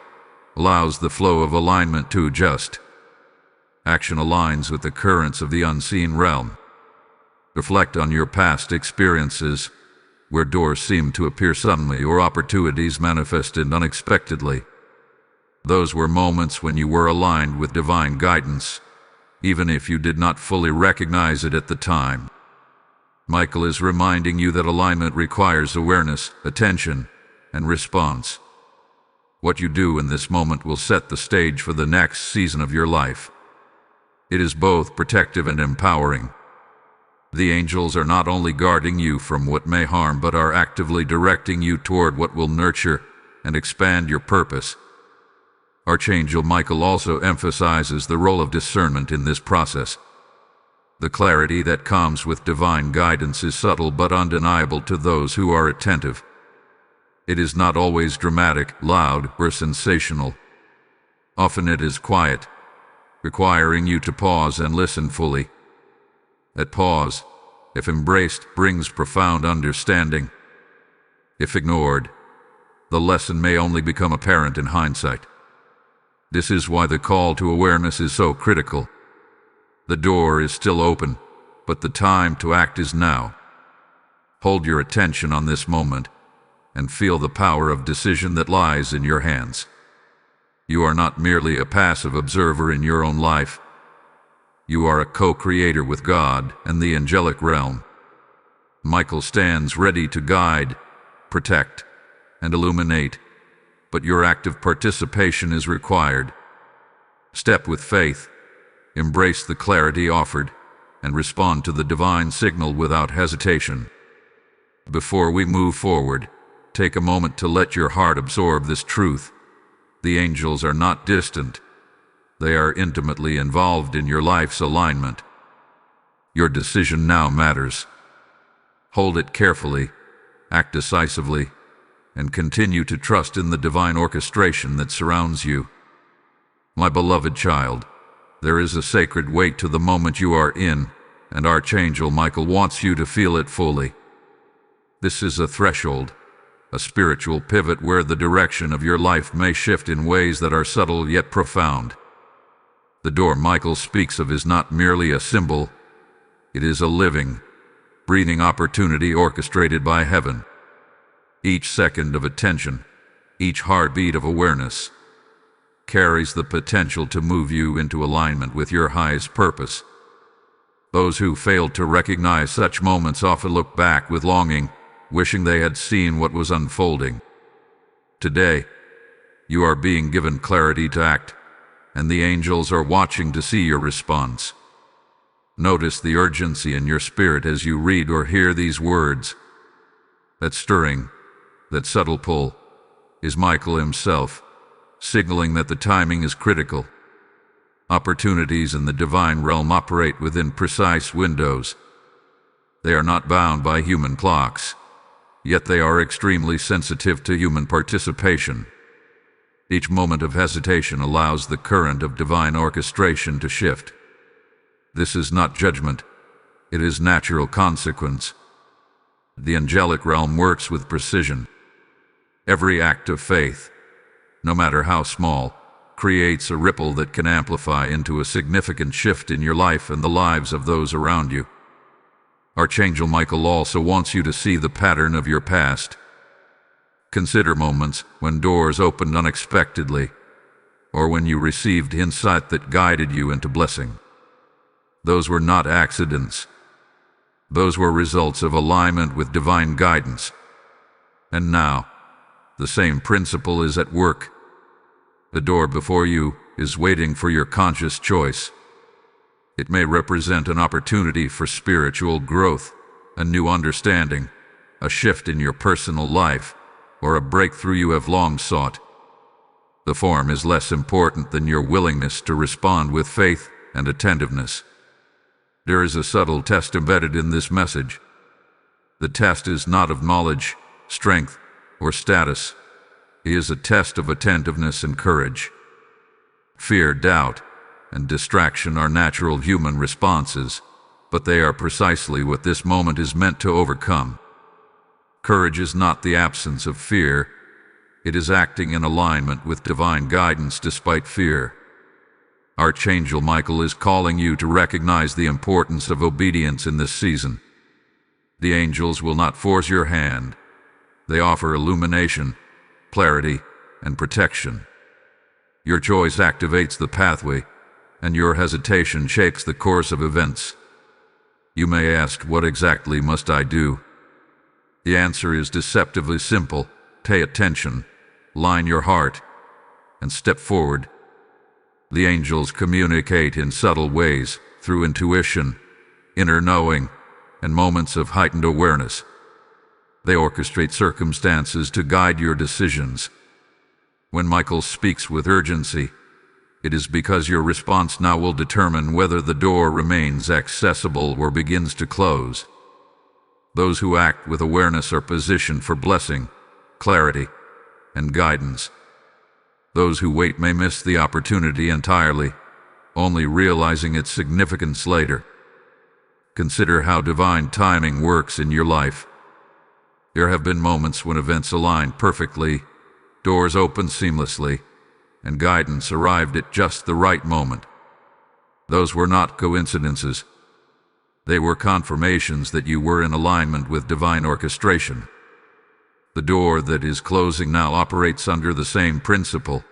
allows the flow of alignment to adjust. Action aligns with the currents of the unseen realm. Reflect on your past experiences, where doors seem to appear suddenly or opportunities manifested unexpectedly. Those were moments when you were aligned with divine guidance, even if you did not fully recognize it at the time. Michael is reminding you that alignment requires awareness, attention, and response. What you do in this moment will set the stage for the next season of your life. It is both protective and empowering. The angels are not only guarding you from what may harm, but are actively directing you toward what will nurture and expand your purpose. Archangel Michael also emphasizes the role of discernment in this process. The clarity that comes with divine guidance is subtle but undeniable to those who are attentive. It is not always dramatic, loud, or sensational. Often it is quiet, requiring you to pause and listen fully. That pause, if embraced, brings profound understanding. If ignored, the lesson may only become apparent in hindsight. This is why the call to awareness is so critical. The door is still open, but the time to act is now. Hold your attention on this moment and feel the power of decision that lies in your hands. You are not merely a passive observer in your own life. You are a co-creator with God and the angelic realm. Michael stands ready to guide, protect, and illuminate, but your active participation is required. Step with faith, embrace the clarity offered, and respond to the divine signal without hesitation. Before we move forward, take a moment to let your heart absorb this truth. The angels are not distant. They are intimately involved in your life's alignment. Your decision now matters. Hold it carefully, act decisively, and continue to trust in the divine orchestration that surrounds you. My beloved child, there is a sacred weight to the moment you are in, and Archangel Michael wants you to feel it fully. This is a threshold, a spiritual pivot where the direction of your life may shift in ways that are subtle yet profound. The door Michael speaks of is not merely a symbol, it is a living, breathing opportunity orchestrated by heaven. Each second of attention, each heartbeat of awareness, carries the potential to move you into alignment with your highest purpose. Those who fail to recognize such moments often look back with longing, wishing they had seen what was unfolding. Today, you are being given clarity to act, and the angels are watching to see your response. Notice the urgency in your spirit as you read or hear these words. That stirring, that subtle pull, is Michael himself, signaling that the timing is critical. Opportunities in the divine realm operate within precise windows. They are not bound by human clocks, yet they are extremely sensitive to human participation. Each moment of hesitation allows the current of divine orchestration to shift. This is not judgment, it is natural consequence. The angelic realm works with precision. Every act of faith, no matter how small, creates a ripple that can amplify into a significant shift in your life and the lives of those around you. Archangel Michael also wants you to see the pattern of your past. Consider moments when doors opened unexpectedly, or when you received insight that guided you into blessing. Those were not accidents. Those were results of alignment with divine guidance. And now, the same principle is at work. The door before you is waiting for your conscious choice. It may represent an opportunity for spiritual growth, a new understanding, a shift in your personal life, or a breakthrough you have long sought. The form is less important than your willingness to respond with faith and attentiveness. There is a subtle test embedded in this message. The test is not of knowledge, strength, or status. It is a test of attentiveness and courage. Fear, doubt, and distraction are natural human responses, but they are precisely what this moment is meant to overcome. Courage is not the absence of fear. It is acting in alignment with divine guidance despite fear. Archangel Michael is calling you to recognize the importance of obedience in this season. The angels will not force your hand. They offer illumination, clarity, and protection. Your choice activates the pathway, and your hesitation shakes the course of events. You may ask, what exactly must I do? The answer is deceptively simple. Pay attention, line your heart, and step forward. The angels communicate in subtle ways, through intuition, inner knowing, and moments of heightened awareness. They orchestrate circumstances to guide your decisions. When Michael speaks with urgency, it is because your response now will determine whether the door remains accessible or begins to close. Those who act with awareness are positioned for blessing, clarity, and guidance. Those who wait may miss the opportunity entirely, only realizing its significance later. Consider how divine timing works in your life. There have been moments when events aligned perfectly, doors opened seamlessly, and guidance arrived at just the right moment. Those were not coincidences. They were confirmations that you were in alignment with divine orchestration. The door that is closing now operates under the same principle.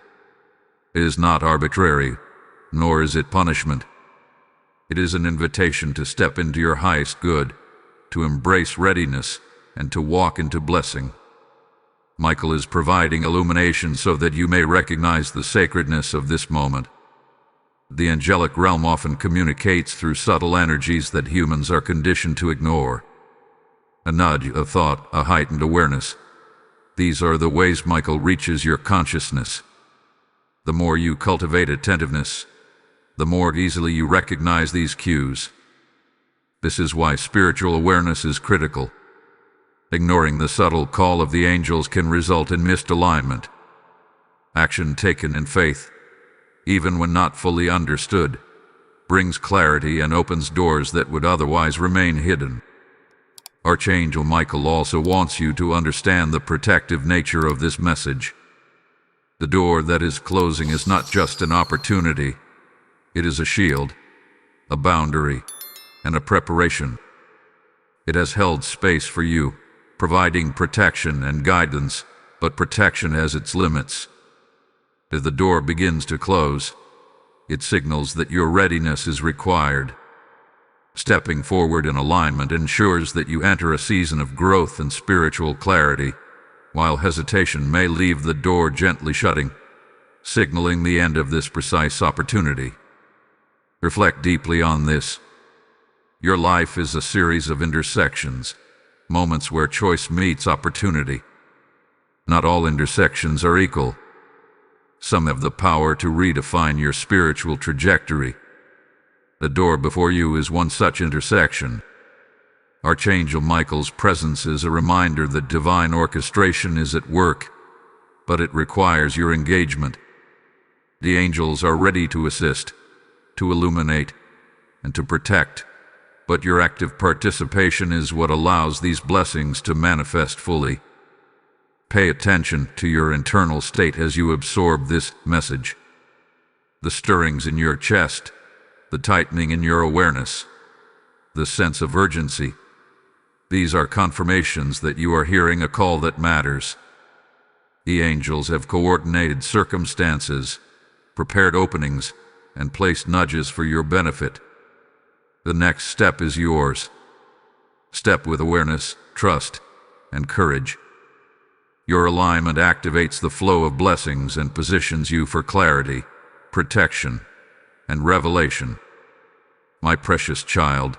It is not arbitrary, nor is it punishment. It is an invitation to step into your highest good, to embrace readiness, and to walk into blessing. Michael is providing illumination so that you may recognize the sacredness of this moment. The angelic realm often communicates through subtle energies that humans are conditioned to ignore. A nudge, a thought, a heightened awareness. These are the ways Michael reaches your consciousness. The more you cultivate attentiveness, the more easily you recognize these cues. This is why spiritual awareness is critical. Ignoring the subtle call of the angels can result in missed alignment. Action taken in faith, even when not fully understood, brings clarity and opens doors that would otherwise remain hidden. Archangel Michael also wants you to understand the protective nature of this message. The door that is closing is not just an opportunity. It is a shield, a boundary, and a preparation. It has held space for you, providing protection and guidance, but protection has its limits. As the door begins to close, it signals that your readiness is required. Stepping forward in alignment ensures that you enter a season of growth and spiritual clarity, while hesitation may leave the door gently shutting, signaling the end of this precise opportunity. Reflect deeply on this. Your life is a series of intersections, moments where choice meets opportunity. Not all intersections are equal. Some have the power to redefine your spiritual trajectory. The door before you is one such intersection. Archangel Michael's presence is a reminder that divine orchestration is at work, but it requires your engagement. The angels are ready to assist, to illuminate, and to protect, but your active participation is what allows these blessings to manifest fully. Pay attention to your internal state as you absorb this message. The stirrings in your chest, the tightening in your awareness, the sense of urgency. These are confirmations that you are hearing a call that matters. The angels have coordinated circumstances, prepared openings, and placed nudges for your benefit. The next step is yours. Step with awareness, trust, and courage. Your alignment activates the flow of blessings and positions you for clarity, protection, and revelation. My precious child,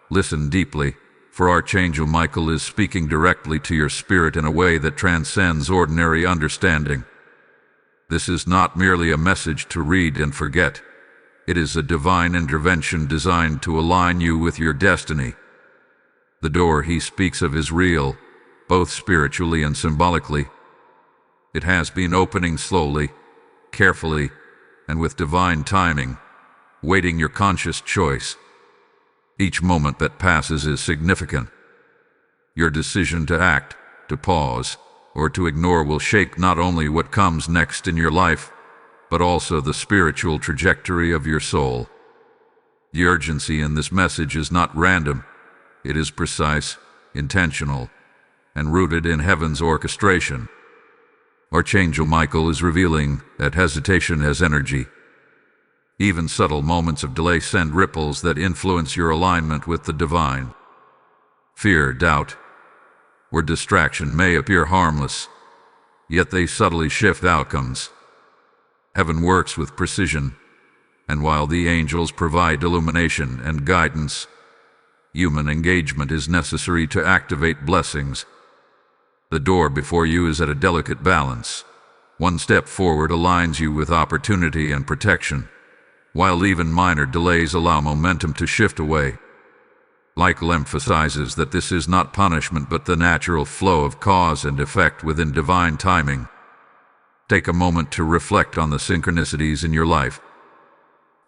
listen deeply, for Archangel Michael is speaking directly to your spirit in a way that transcends ordinary understanding. This is not merely a message to read and forget. It is a divine intervention designed to align you with your destiny. The door he speaks of is real, both spiritually and symbolically. It has been opening slowly, carefully, and with divine timing, waiting your conscious choice. Each moment that passes is significant. Your decision to act, to pause, or to ignore will shape not only what comes next in your life, but also the spiritual trajectory of your soul. The urgency in this message is not random. It is precise, intentional, and rooted in heaven's orchestration. Archangel Michael is revealing that hesitation has energy. Even subtle moments of delay send ripples that influence your alignment with the divine. Fear, doubt, or distraction may appear harmless, yet they subtly shift outcomes. Heaven works with precision, and while the angels provide illumination and guidance, human engagement is necessary to activate blessings. The door before you is at a delicate balance. One step forward aligns you with opportunity and protection, while even minor delays allow momentum to shift away. Michael emphasizes that this is not punishment but the natural flow of cause and effect within divine timing. Take a moment to reflect on the synchronicities in your life.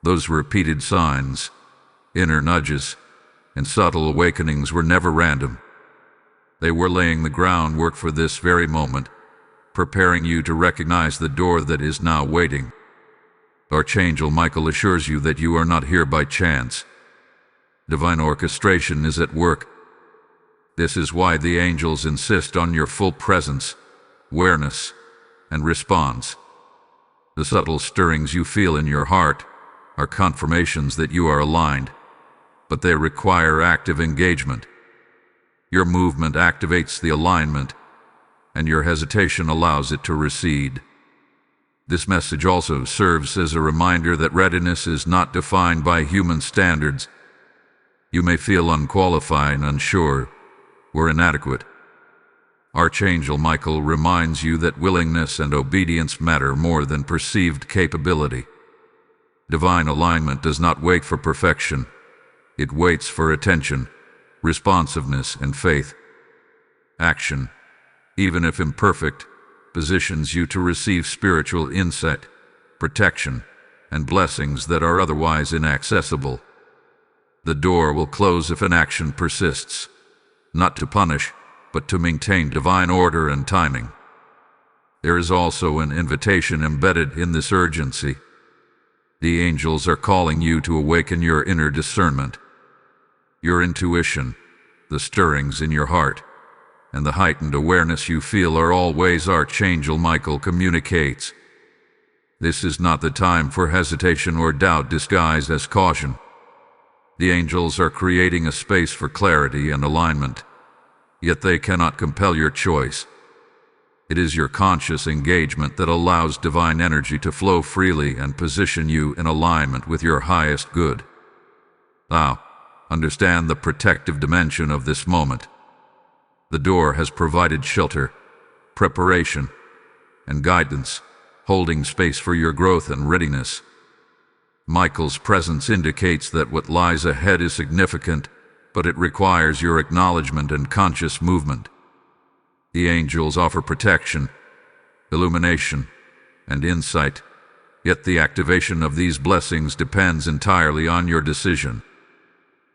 Those repeated signs, inner nudges, and subtle awakenings were never random. They were laying the groundwork for this very moment, preparing you to recognize the door that is now waiting. Archangel Michael assures you that you are not here by chance. Divine orchestration is at work. This is why the angels insist on your full presence, awareness, and response. The subtle stirrings you feel in your heart are confirmations that you are aligned, but they require active engagement. Your movement activates the alignment, and your hesitation allows it to recede. This message also serves as a reminder that readiness is not defined by human standards. You may feel unqualified, unsure, or inadequate. Archangel Michael reminds you that willingness and obedience matter more than perceived capability. Divine alignment does not wait for perfection. It waits for attention, responsiveness, and faith. Action, even if imperfect, positions you to receive spiritual insight, protection, and blessings that are otherwise inaccessible. The door will close if an action persists, not to punish, but to maintain divine order and timing. There is also an invitation embedded in this urgency. The angels are calling you to awaken your inner discernment, your intuition, the stirrings in your heart, and the heightened awareness you feel are all ways Archangel Michael communicates. This is not the time for hesitation or doubt disguised as caution. The angels are creating a space for clarity and alignment, yet they cannot compel your choice. It is your conscious engagement that allows divine energy to flow freely and position you in alignment with your highest good. Now, understand the protective dimension of this moment. The door has provided shelter, preparation, and guidance, holding space for your growth and readiness. Michael's presence indicates that what lies ahead is significant, but it requires your acknowledgement and conscious movement. The angels offer protection, illumination, and insight, yet the activation of these blessings depends entirely on your decision.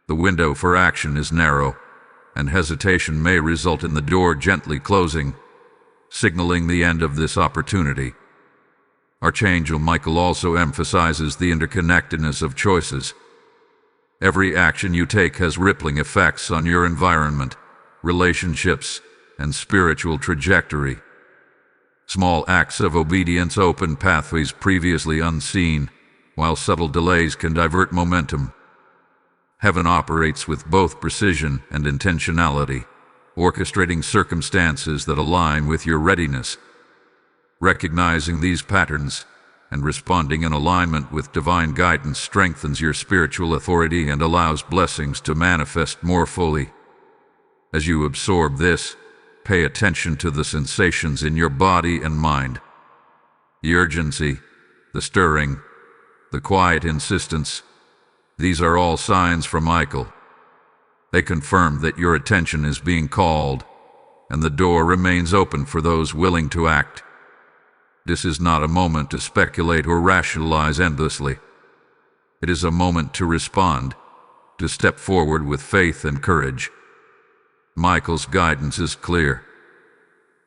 The window for action is narrow, and hesitation may result in the door gently closing, signaling the end of this opportunity. Archangel Michael also emphasizes the interconnectedness of choices. Every action you take has rippling effects on your environment, relationships, and spiritual trajectory. Small acts of obedience open pathways previously unseen, while subtle delays can divert momentum. Heaven operates with both precision and intentionality, orchestrating circumstances that align with your readiness. Recognizing these patterns and responding in alignment with divine guidance strengthens your spiritual authority and allows blessings to manifest more fully. As you absorb this, pay attention to the sensations in your body and mind. The urgency, the stirring, the quiet insistence, these are all signs from Michael. They confirm that your attention is being called, and the door remains open for those willing to act. This is not a moment to speculate or rationalize endlessly. It is a moment to respond, to step forward with faith and courage. Michael's guidance is clear.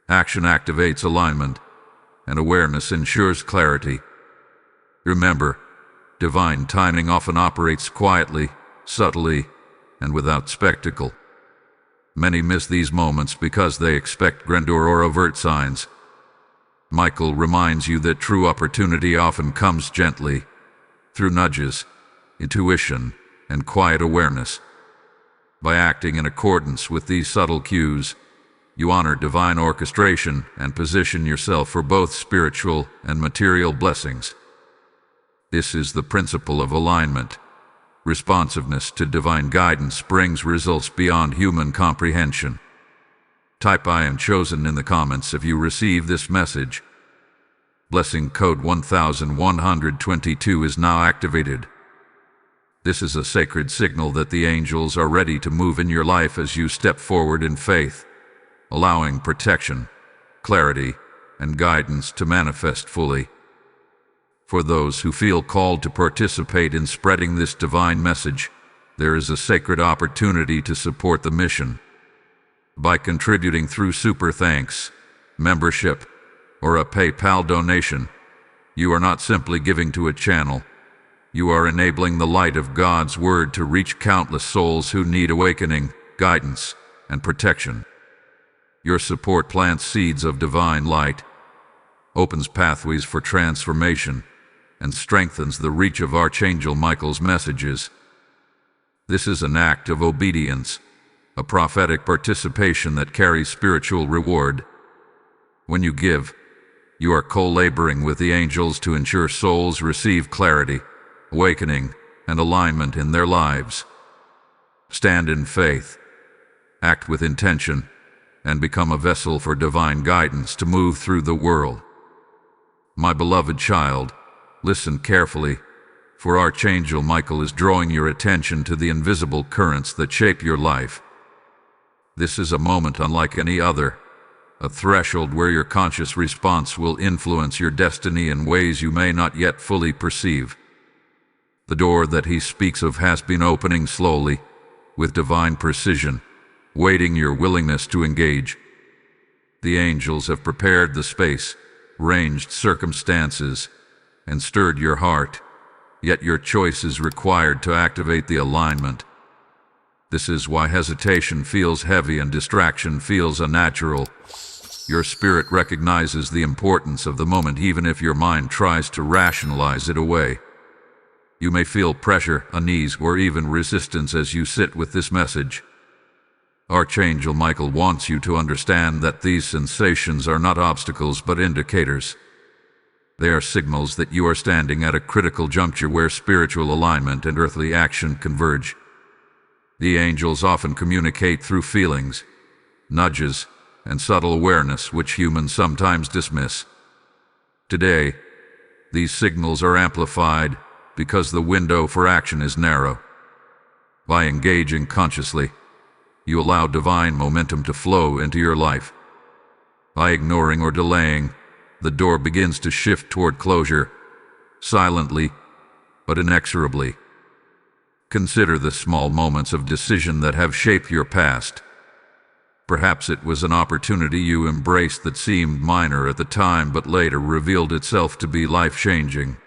Action activates alignment, and awareness ensures clarity. Remember, divine timing often operates quietly, subtly, and without spectacle. Many miss these moments because they expect grandeur or overt signs. Michael reminds you that true opportunity often comes gently, through nudges, intuition, and quiet awareness. By acting in accordance with these subtle cues, you honor divine orchestration and position yourself for both spiritual and material blessings. This is the principle of alignment. Responsiveness to divine guidance brings results beyond human comprehension. Type "I am chosen" in the comments if you receive this message. Blessing code 1122 is now activated. This is a sacred signal that the angels are ready to move in your life as you step forward in faith, allowing protection, clarity, and guidance to manifest fully. For those who feel called to participate in spreading this divine message, there is a sacred opportunity to support the mission. By contributing through super thanks, membership, or a PayPal donation, you are not simply giving to a channel. You are enabling the light of God's Word to reach countless souls who need awakening, guidance, and protection. Your support plants seeds of divine light, opens pathways for transformation, and strengthens the reach of Archangel Michael's messages. This is an act of obedience, a prophetic participation that carries spiritual reward. When you give, you are co-laboring with the angels to ensure souls receive clarity, awakening, and alignment in their lives. Stand in faith, act with intention, and become a vessel for divine guidance to move through the world. My beloved child, listen carefully, for Archangel Michael is drawing your attention to the invisible currents that shape your life. This is a moment unlike any other, a threshold where your conscious response will influence your destiny in ways you may not yet fully perceive. The door that he speaks of has been opening slowly, with divine precision, waiting your willingness to engage. The angels have prepared the space, ranged circumstances, and stirred your heart, yet your choice is required to activate the alignment. This is why hesitation feels heavy and distraction feels unnatural. Your spirit recognizes the importance of the moment even if your mind tries to rationalize it away. You may feel pressure, unease, or even resistance as you sit with this message. Archangel Michael wants you to understand that these sensations are not obstacles but indicators. They are signals that you are standing at a critical juncture where spiritual alignment and earthly action converge. The angels often communicate through feelings, nudges, and subtle awareness which humans sometimes dismiss. Today, these signals are amplified because the window for action is narrow. By engaging consciously, you allow divine momentum to flow into your life. By ignoring or delaying, the door begins to shift toward closure, silently but inexorably. Consider the small moments of decision that have shaped your past. Perhaps it was an opportunity you embraced that seemed minor at the time but later revealed itself to be life-changing.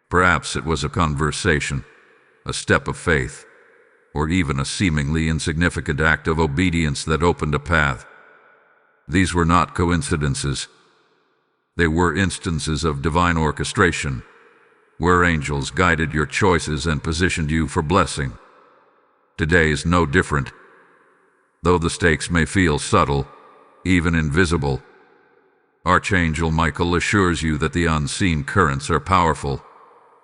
Perhaps it was a conversation, a step of faith, or even a seemingly insignificant act of obedience that opened a path. These were not coincidences. They were instances of divine orchestration, where angels guided your choices and positioned you for blessing. Today is no different. Though the stakes may feel subtle, even invisible, Archangel Michael assures you that the unseen currents are powerful,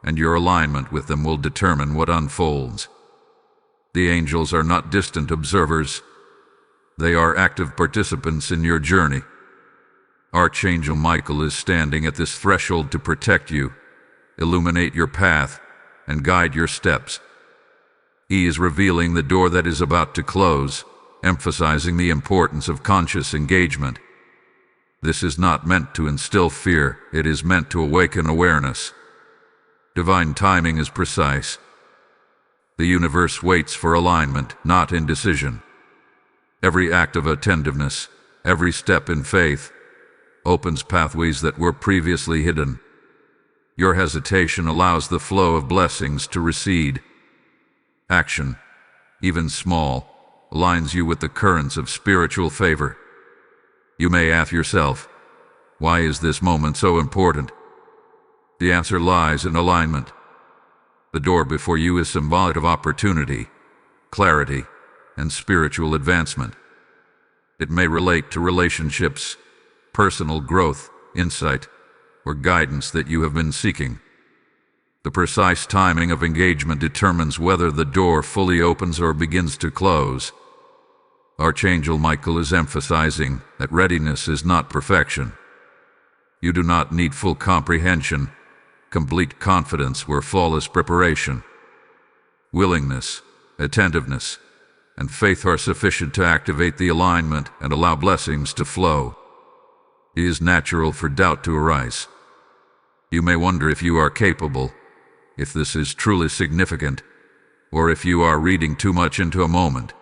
and your alignment with them will determine what unfolds. The angels are not distant observers. They are active participants in your journey. Archangel Michael is standing at this threshold to protect you, illuminate your path, and guide your steps. He is revealing the door that is about to close, emphasizing the importance of conscious engagement. This is not meant to instill fear, it is meant to awaken awareness. Divine timing is precise. The universe waits for alignment, not indecision. Every act of attentiveness, every step in faith, opens pathways that were previously hidden. Your hesitation allows the flow of blessings to recede. Action, even small, aligns you with the currents of spiritual favor. You may ask yourself, why is this moment so important? The answer lies in alignment. The door before you is symbolic of opportunity, clarity, and spiritual advancement. It may relate to relationships, personal growth, insight, or guidance that you have been seeking. The precise timing of engagement determines whether the door fully opens or begins to close. Archangel Michael is emphasizing that readiness is not perfection. You do not need full comprehension, complete confidence, or flawless preparation. Willingness, attentiveness, and faith are sufficient to activate the alignment and allow blessings to flow. It is natural for doubt to arise. You may wonder if you are capable, if this is truly significant, or if you are reading too much into a moment.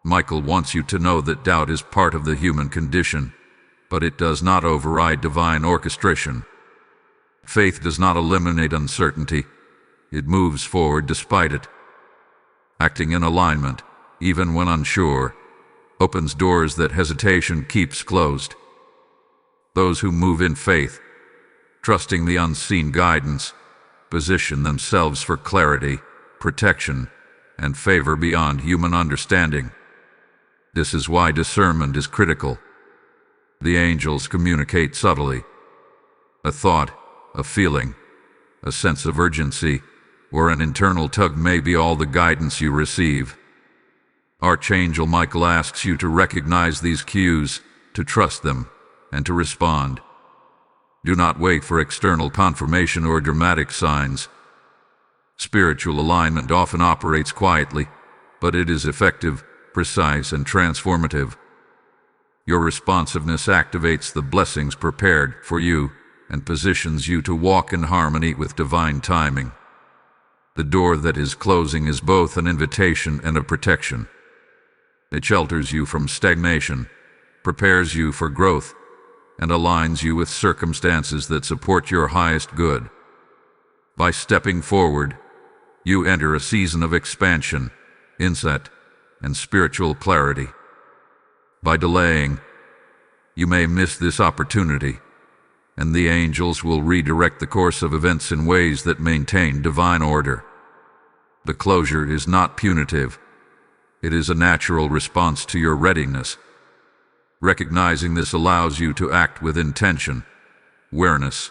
Michael wants you to know that doubt is part of the human condition, but it does not override divine orchestration. Faith does not eliminate uncertainty. It moves forward despite it. Acting in alignment, even when unsure, opens doors that hesitation keeps closed. Those who move in faith, trusting the unseen guidance, position themselves for clarity, protection, and favor beyond human understanding. This is why discernment is critical. The angels communicate subtly. A thought, a feeling, a sense of urgency, or an internal tug may be all the guidance you receive. Archangel Michael asks you to recognize these cues, to trust them, and to respond. Do not wait for external confirmation or dramatic signs. Spiritual alignment often operates quietly, but it is effective, precise, and transformative. Your responsiveness activates the blessings prepared for you and positions you to walk in harmony with divine timing. The door that is closing is both an invitation and a protection. It shelters you from stagnation, prepares you for growth, and aligns you with circumstances that support your highest good. By stepping forward, you enter a season of expansion, insight, and spiritual clarity. By delaying, you may miss this opportunity, and the angels will redirect the course of events in ways that maintain divine order. The closure is not punitive. It is a natural response to your readiness. Recognizing this allows you to act with intention, awareness,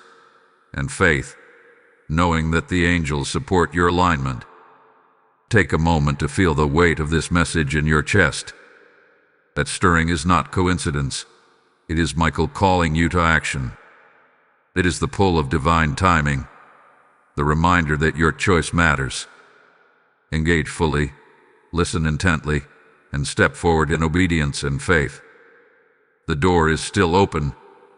and faith, knowing that the angels support your alignment. Take a moment to feel the weight of this message in your chest. That stirring is not coincidence. It is Michael calling you to action. It is the pull of divine timing, the reminder that your choice matters. Engage fully, listen intently, and step forward in obedience and faith. The door is still open,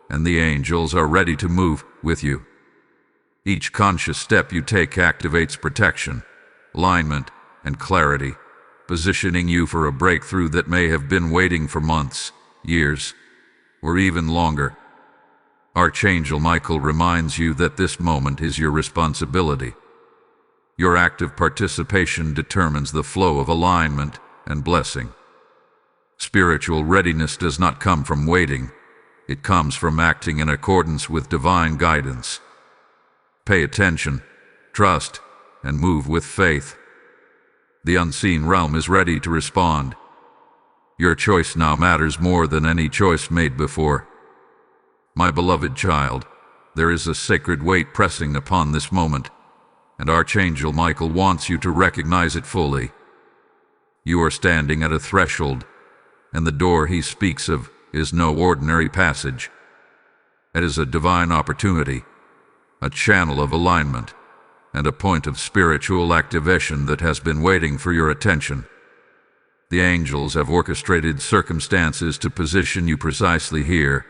and the angels are ready to move with you. Each conscious step you take activates protection, alignment, and clarity, positioning you for a breakthrough that may have been waiting for months, years, or even longer. Archangel Michael reminds you that this moment is your responsibility. Your active participation determines the flow of alignment and blessing. Spiritual readiness does not come from waiting. It comes from acting in accordance with divine guidance. Pay attention, trust, and move with faith. The unseen realm is ready to respond. Your choice now matters more than any choice made before. My beloved child, there is a sacred weight pressing upon this moment, and Archangel Michael wants you to recognize it fully. You are standing at a threshold, and the door he speaks of is no ordinary passage. It is a divine opportunity, a channel of alignment, and a point of spiritual activation that has been waiting for your attention. The angels have orchestrated circumstances to position you precisely here,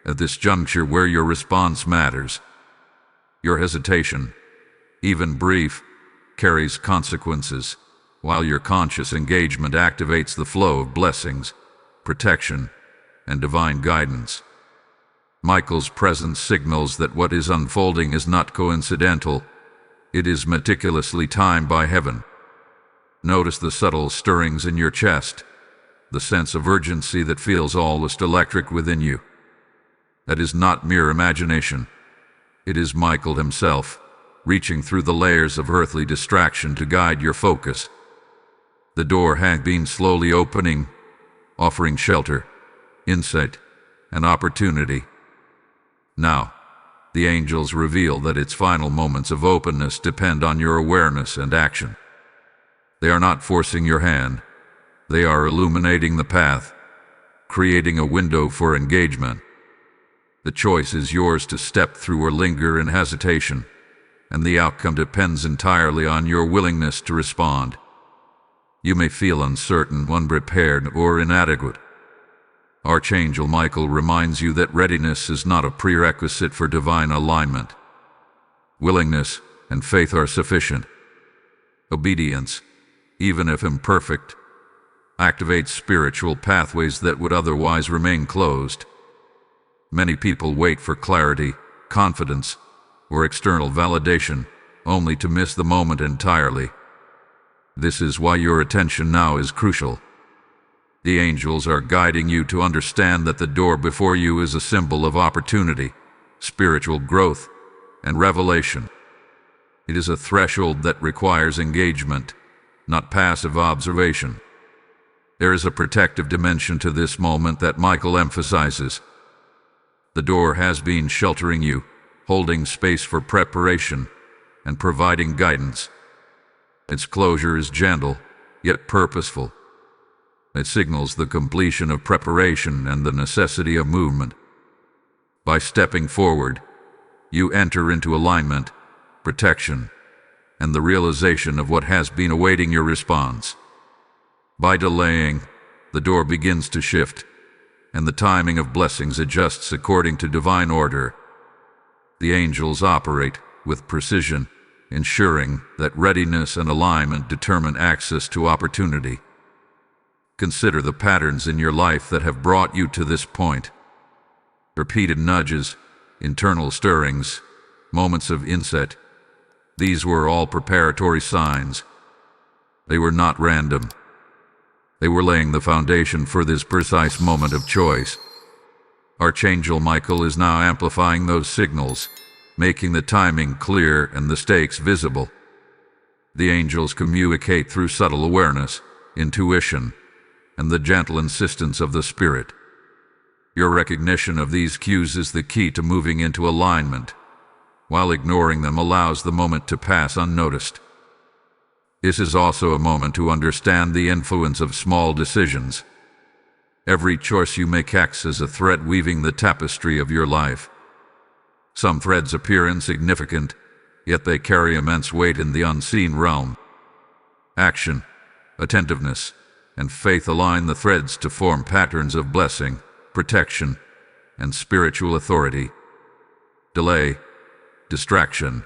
at this juncture where your response matters. Your hesitation, even brief, carries consequences, while your conscious engagement activates the flow of blessings, protection, and divine guidance. Michael's presence signals that what is unfolding is not coincidental. It is meticulously timed by heaven. Notice the subtle stirrings in your chest, the sense of urgency that feels almost electric within you. That is not mere imagination. It is Michael himself, reaching through the layers of earthly distraction to guide your focus. The door has been slowly opening, offering shelter, insight, and opportunity. Now, the angels reveal that its final moments of openness depend on your awareness and action. They are not forcing your hand. They are illuminating the path, creating a window for engagement. The choice is yours to step through or linger in hesitation, and the outcome depends entirely on your willingness to respond. You may feel uncertain, unprepared, or inadequate. Archangel Michael reminds you that readiness is not a prerequisite for divine alignment. Willingness and faith are sufficient. Obedience, even if imperfect, activates spiritual pathways that would otherwise remain closed. Many people wait for clarity, confidence, or external validation, only to miss the moment entirely. This is why your attention now is crucial. The angels are guiding you to understand that the door before you is a symbol of opportunity, spiritual growth, and revelation. It is a threshold that requires engagement, not passive observation. There is a protective dimension to this moment that Michael emphasizes. The door has been sheltering you, holding space for preparation, and providing guidance. Its closure is gentle, yet purposeful. It signals the completion of preparation and the necessity of movement. By stepping forward, you enter into alignment, protection, and the realization of what has been awaiting your response. By delaying, the door begins to shift, and the timing of blessings adjusts according to divine order. The angels operate with precision, ensuring that readiness and alignment determine access to opportunity. Consider the patterns in your life that have brought you to this point. Repeated nudges, internal stirrings, moments of insight. These were all preparatory signs. They were not random. They were laying the foundation for this precise moment of choice. Archangel Michael is now amplifying those signals, making the timing clear and the stakes visible. The angels communicate through subtle awareness, intuition, and the gentle insistence of the Spirit. Your recognition of these cues is the key to moving into alignment, while ignoring them allows the moment to pass unnoticed. This is also a moment to understand the influence of small decisions. Every choice you make acts as a thread weaving the tapestry of your life. Some threads appear insignificant, yet they carry immense weight in the unseen realm. Action, attentiveness, and faith align the threads to form patterns of blessing, protection, and spiritual authority. Delay, distraction,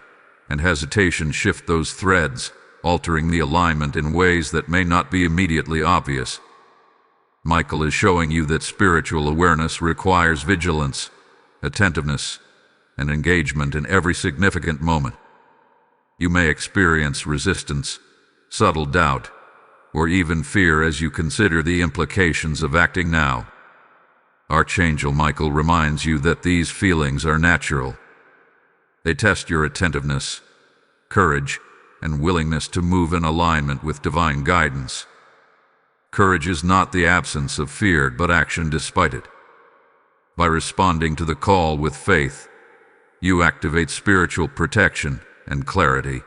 and hesitation shift those threads, altering the alignment in ways that may not be immediately obvious. Michael is showing you that spiritual awareness requires vigilance, attentiveness, and engagement in every significant moment. You may experience resistance, subtle doubt, or even fear as you consider the implications of acting now. Archangel Michael reminds you that these feelings are natural. They test your attentiveness, courage, and willingness to move in alignment with divine guidance. Courage is not the absence of fear, but action despite it. By responding to the call with faith, you activate spiritual protection and clarity.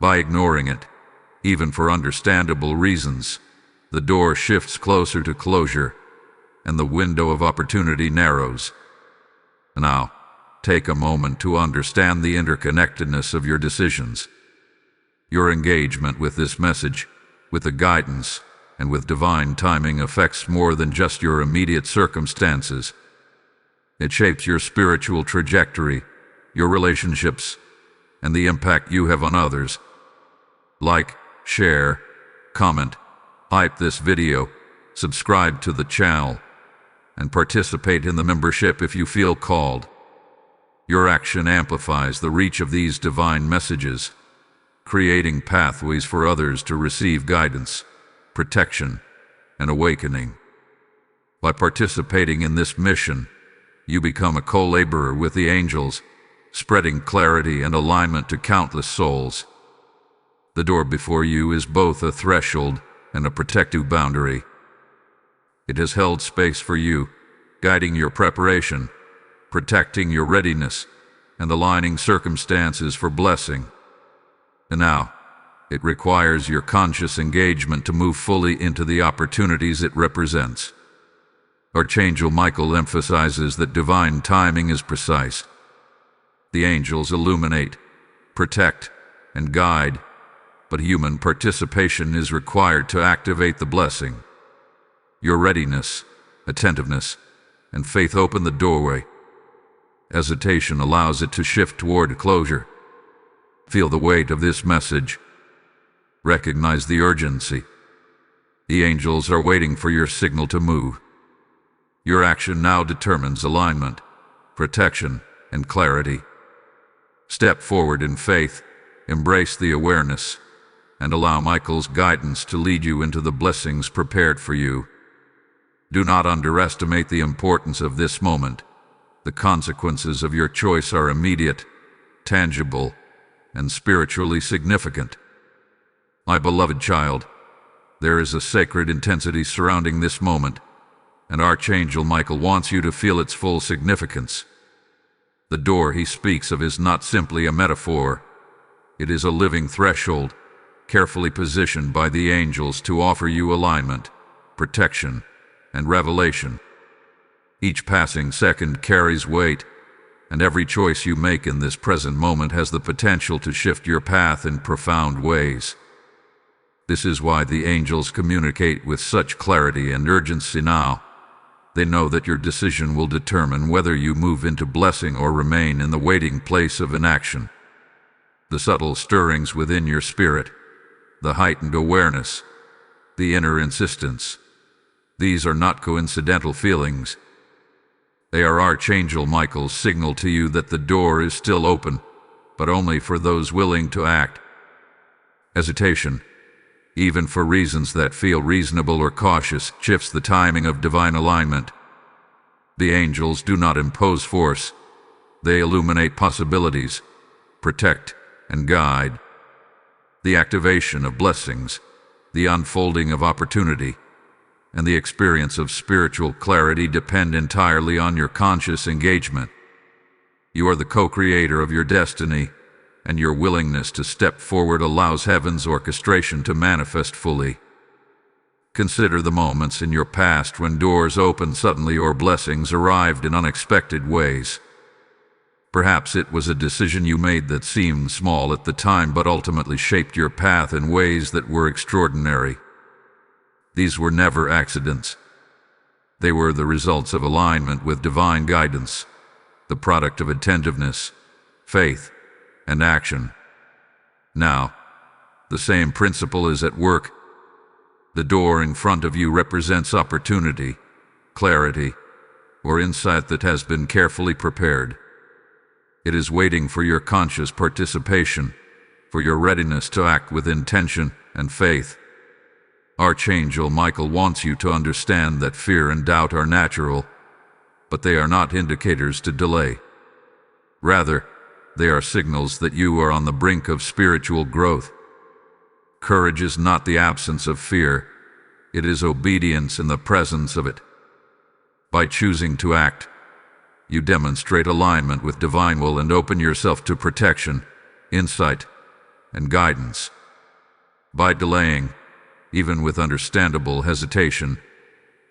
By ignoring it, even for understandable reasons, the door shifts closer to closure, and the window of opportunity narrows. Now, take a moment to understand the interconnectedness of your decisions. Your engagement with this message, with the guidance, and with divine timing affects more than just your immediate circumstances. It shapes your spiritual trajectory, your relationships, and the impact you have on others. Like, share, comment, hype this video, subscribe to the channel, and participate in the membership if you feel called. Your action amplifies the reach of these divine messages, creating pathways for others to receive guidance, protection, and awakening. By participating in this mission, you become a co-laborer with the angels, spreading clarity and alignment to countless souls. The door before you is both a threshold and a protective boundary. It has held space for you, guiding your preparation, protecting your readiness, and aligning circumstances for blessing. And now, it requires your conscious engagement to move fully into the opportunities it represents. Archangel Michael emphasizes that divine timing is precise. The angels illuminate, protect, and guide, but human participation is required to activate the blessing. Your readiness, attentiveness, and faith open the doorway. Hesitation allows it to shift toward closure. Feel the weight of this message. Recognize the urgency. The angels are waiting for your signal to move. Your action now determines alignment, protection, and clarity. Step forward in faith, embrace the awareness, and allow Michael's guidance to lead you into the blessings prepared for you. Do not underestimate the importance of this moment. The consequences of your choice are immediate, tangible, and spiritually significant. My beloved child, there is a sacred intensity surrounding this moment, and Archangel Michael wants you to feel its full significance. The door he speaks of is not simply a metaphor. It is a living threshold, carefully positioned by the angels to offer you alignment, protection, and revelation. Each passing second carries weight, and every choice you make in this present moment has the potential to shift your path in profound ways. This is why the angels communicate with such clarity and urgency now. They know that your decision will determine whether you move into blessing or remain in the waiting place of inaction. The subtle stirrings within your spirit, the heightened awareness, the inner insistence, these are not coincidental feelings. They are Archangel Michael's signal to you that the door is still open, but only for those willing to act. Hesitation, even for reasons that feel reasonable or cautious, shifts the timing of divine alignment. The angels do not impose force. They illuminate possibilities, protect, and guide. The activation of blessings, the unfolding of opportunity, and the experience of spiritual clarity depend entirely on your conscious engagement. You are the co-creator of your destiny, and your willingness to step forward allows heaven's orchestration to manifest fully. Consider the moments in your past when doors opened suddenly or blessings arrived in unexpected ways. Perhaps it was a decision you made that seemed small at the time but ultimately shaped your path in ways that were extraordinary. These were never accidents. They were the results of alignment with divine guidance, the product of attentiveness, faith, and action. Now, the same principle is at work. The door in front of you represents opportunity, clarity, or insight that has been carefully prepared. It is waiting for your conscious participation, for your readiness to act with intention and faith. Archangel Michael wants you to understand that fear and doubt are natural, but they are not indicators to delay. Rather, they are signals that you are on the brink of spiritual growth. Courage is not the absence of fear, it is obedience in the presence of it. By choosing to act, you demonstrate alignment with divine will and open yourself to protection, insight, and guidance. By delaying, even with understandable hesitation,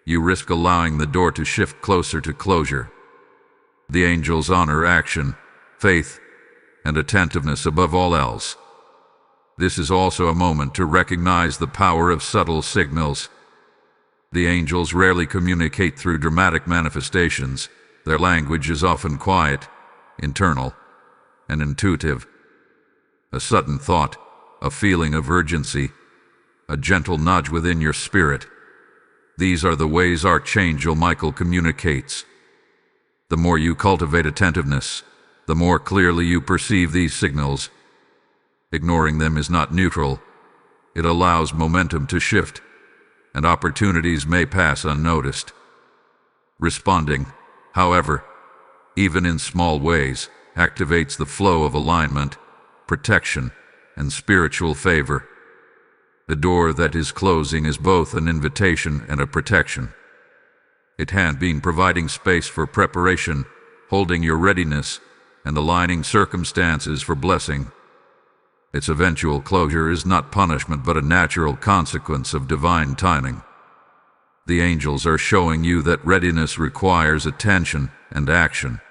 you risk allowing the door to shift closer to closure. The angels honor action, faith, and attentiveness above all else. This is also a moment to recognize the power of subtle signals. The angels rarely communicate through dramatic manifestations. Their language is often quiet, internal, and intuitive. A sudden thought, a feeling of urgency, a gentle nudge within your spirit. These are the ways Archangel Michael communicates. The more you cultivate attentiveness, the more clearly you perceive these signals. Ignoring them is not neutral. It allows momentum to shift, and opportunities may pass unnoticed. Responding, however, even in small ways, activates the flow of alignment, protection, and spiritual favor. The door that is closing is both an invitation and a protection. It had been providing space for preparation, holding your readiness, and aligning circumstances for blessing. Its eventual closure is not punishment but a natural consequence of divine timing. The angels are showing you that readiness requires attention and action.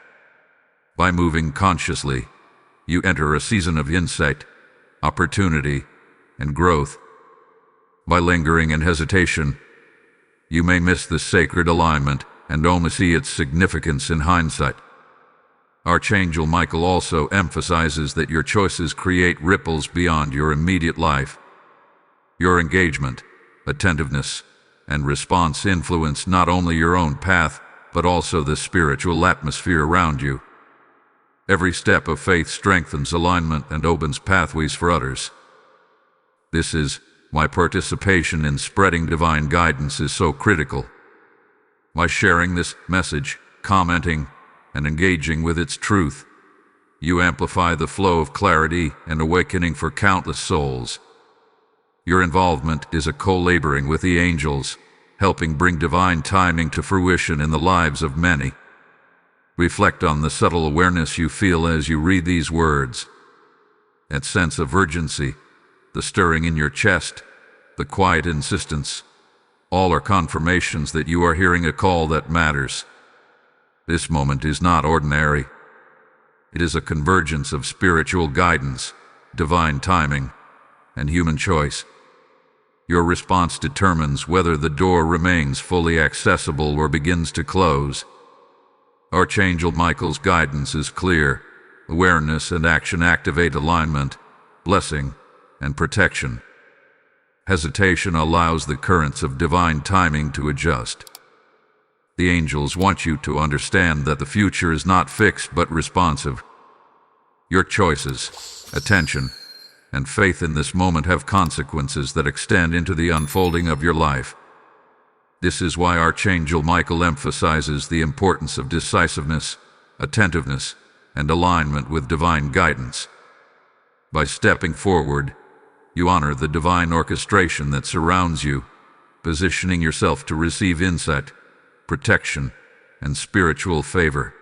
By moving consciously, you enter a season of insight, opportunity, and growth. By lingering in hesitation, you may miss this sacred alignment and only see its significance in hindsight. Archangel Michael also emphasizes that your choices create ripples beyond your immediate life. Your engagement, attentiveness, and response influence not only your own path, but also the spiritual atmosphere around you. Every step of faith strengthens alignment and opens pathways for others. This is why participation in spreading divine guidance is so critical. By sharing this message, commenting, and engaging with its truth, you amplify the flow of clarity and awakening for countless souls. Your involvement is a co-laboring with the angels, helping bring divine timing to fruition in the lives of many. Reflect on the subtle awareness you feel as you read these words. That sense of urgency, the stirring in your chest, the quiet insistence, all are confirmations that you are hearing a call that matters. This moment is not ordinary. It is a convergence of spiritual guidance, divine timing, and human choice. Your response determines whether the door remains fully accessible or begins to close. Archangel Michael's guidance is clear. Awareness and action activate alignment, blessing, and protection. Hesitation allows the currents of divine timing to adjust. The angels want you to understand that the future is not fixed but responsive. Your choices, attention, and faith in this moment have consequences that extend into the unfolding of your life. This is why Archangel Michael emphasizes the importance of decisiveness, attentiveness, and alignment with divine guidance. By stepping forward, you honor the divine orchestration that surrounds you, positioning yourself to receive insight, protection, and spiritual favor.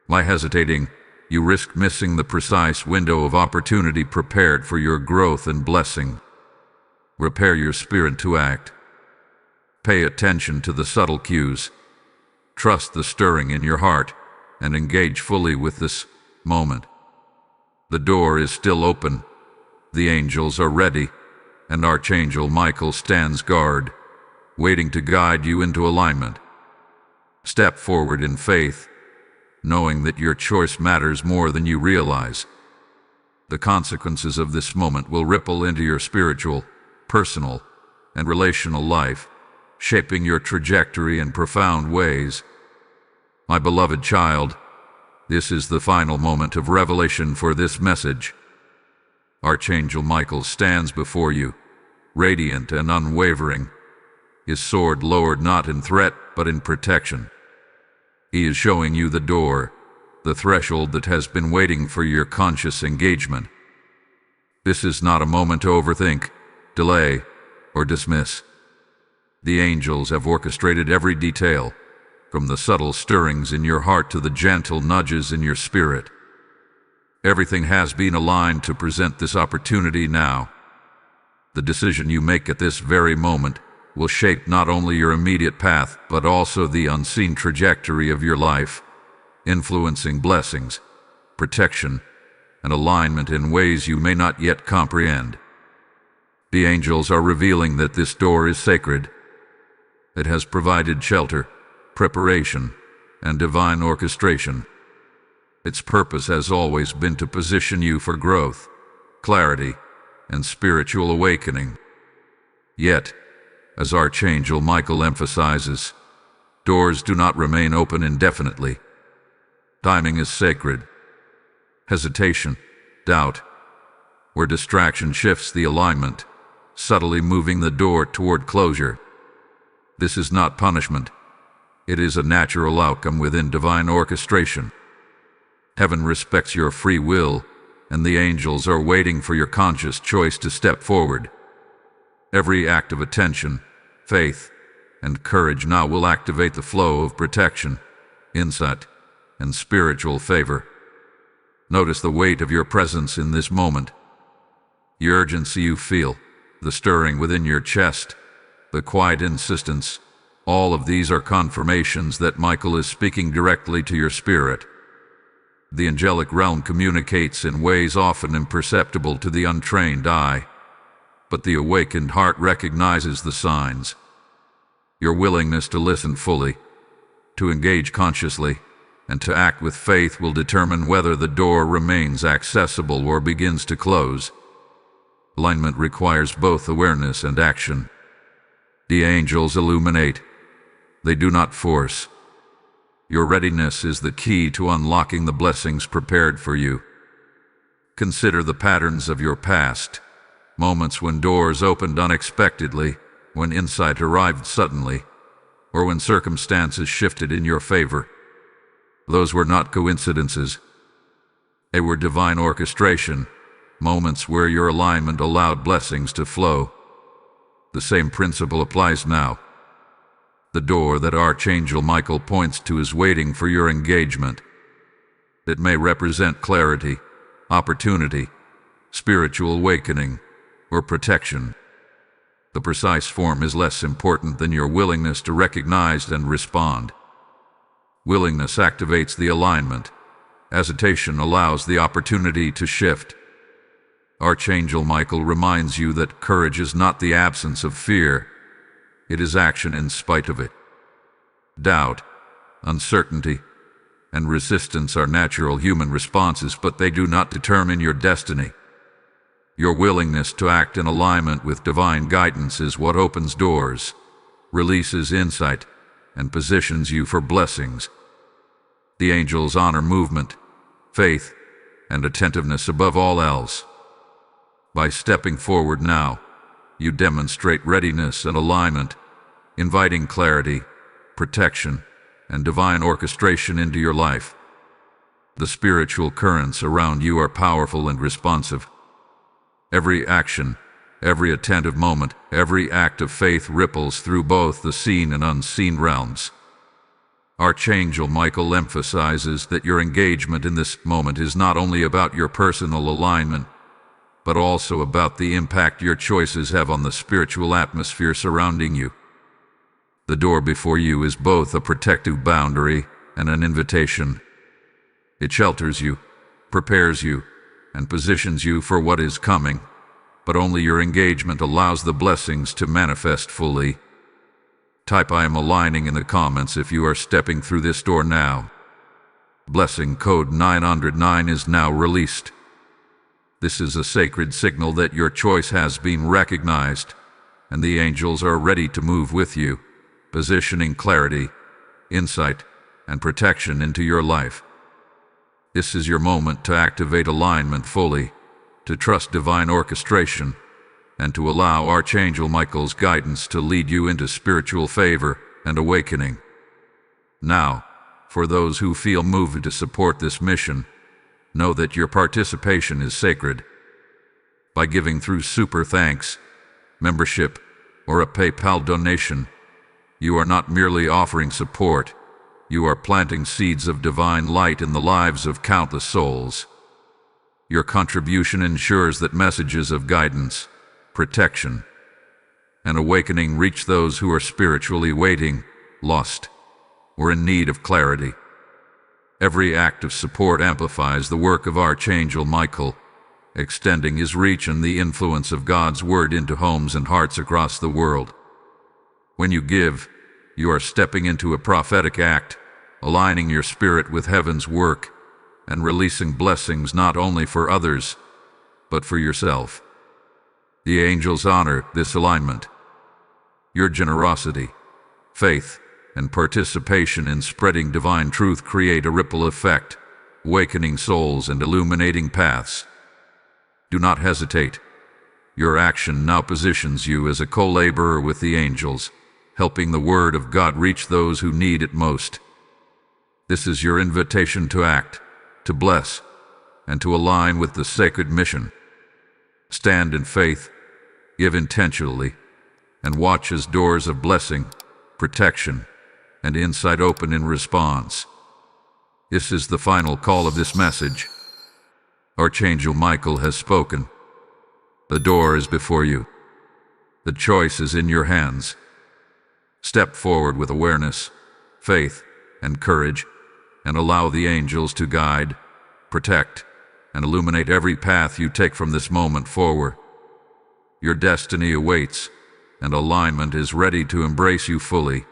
By hesitating, you risk missing the precise window of opportunity prepared for your growth and blessing. Prepare your spirit to act. Pay attention to the subtle cues. Trust the stirring in your heart and engage fully with this moment. The door is still open. The angels are ready, and Archangel Michael stands guard, waiting to guide you into alignment. Step forward in faith, knowing that your choice matters more than you realize. The consequences of this moment will ripple into your spiritual, personal, and relational life, shaping your trajectory in profound ways. My beloved child, this is the final moment of revelation for this message. Archangel Michael stands before you, radiant and unwavering, his sword lowered not in threat but in protection. He is showing you the door, the threshold that has been waiting for your conscious engagement. This is not a moment to overthink, delay, or dismiss. The angels have orchestrated every detail, from the subtle stirrings in your heart to the gentle nudges in your spirit. Everything has been aligned to present this opportunity now. The decision you make at this very moment will shape not only your immediate path but also the unseen trajectory of your life, influencing blessings, protection, and alignment in ways you may not yet comprehend. The angels are revealing that this door is sacred. It has provided shelter, preparation, and divine orchestration. Its purpose has always been to position you for growth, clarity, and spiritual awakening. Yet, as Archangel Michael emphasizes, doors do not remain open indefinitely. Timing is sacred. Hesitation, doubt, or distraction shifts the alignment, subtly moving the door toward closure. This is not punishment. It is a natural outcome within divine orchestration. Heaven respects your free will, and the angels are waiting for your conscious choice to step forward. Every act of attention, faith, and courage now will activate the flow of protection, insight, and spiritual favor. Notice the weight of your presence in this moment. The urgency you feel, the stirring within your chest, the quiet insistence, all of these are confirmations that Michael is speaking directly to your spirit. The angelic realm communicates in ways often imperceptible to the untrained eye, but the awakened heart recognizes the signs. Your willingness to listen fully, to engage consciously, and to act with faith will determine whether the door remains accessible or begins to close. Alignment requires both awareness and action. The angels illuminate. They do not force. Your readiness is the key to unlocking the blessings prepared for you. Consider the patterns of your past, moments when doors opened unexpectedly, when insight arrived suddenly, or when circumstances shifted in your favor. Those were not coincidences. They were divine orchestration, moments where your alignment allowed blessings to flow. The same principle applies now. The door that Archangel Michael points to is waiting for your engagement. It may represent clarity, opportunity, spiritual awakening, or protection. The precise form is less important than your willingness to recognize and respond. Willingness activates the alignment. Hesitation allows the opportunity to shift. Archangel Michael reminds you that courage is not the absence of fear, it is action in spite of it. Doubt, uncertainty, and resistance are natural human responses, but they do not determine your destiny. Your willingness to act in alignment with divine guidance is what opens doors, releases insight, and positions you for blessings. The angels honor movement, faith, and attentiveness above all else. By stepping forward now, you demonstrate readiness and alignment, inviting clarity, protection, and divine orchestration into your life. The spiritual currents around you are powerful and responsive. Every action, every attentive moment, every act of faith ripples through both the seen and unseen realms. Archangel Michael emphasizes that your engagement in this moment is not only about your personal alignment, but also about the impact your choices have on the spiritual atmosphere surrounding you. The door before you is both a protective boundary and an invitation. It shelters you, prepares you, and positions you for what is coming, but only your engagement allows the blessings to manifest fully. Type "I am aligning" in the comments if you are stepping through this door now. Blessing code 909 is now released. This is a sacred signal that your choice has been recognized, and the angels are ready to move with you, positioning clarity, insight, and protection into your life. This is your moment to activate alignment fully, to trust divine orchestration, and to allow Archangel Michael's guidance to lead you into spiritual favor and awakening. Now, for those who feel moved to support this mission, know that your participation is sacred. By giving through super thanks, membership, or a PayPal donation, you are not merely offering support, you are planting seeds of divine light in the lives of countless souls. Your contribution ensures that messages of guidance, protection, and awakening reach those who are spiritually waiting, lost, or in need of clarity. Every act of support amplifies the work of Archangel Michael, extending his reach and the influence of God's Word into homes and hearts across the world. When you give, you are stepping into a prophetic act, aligning your spirit with heaven's work, and releasing blessings not only for others, but for yourself. The angels honor this alignment. Your generosity, faith, and participation in spreading divine truth create a ripple effect, awakening souls and illuminating paths. Do not hesitate. Your action now positions you as a co-laborer with the angels, helping the Word of God reach those who need it most. This is your invitation to act, to bless, and to align with the sacred mission. Stand in faith, give intentionally, and watch as doors of blessing, protection, and insight open in response. This is the final call of this message. Archangel Michael has spoken. The door is before you. The choice is in your hands. Step forward with awareness, faith, and courage, and allow the angels to guide, protect, and illuminate every path you take from this moment forward. Your destiny awaits, and alignment is ready to embrace you fully.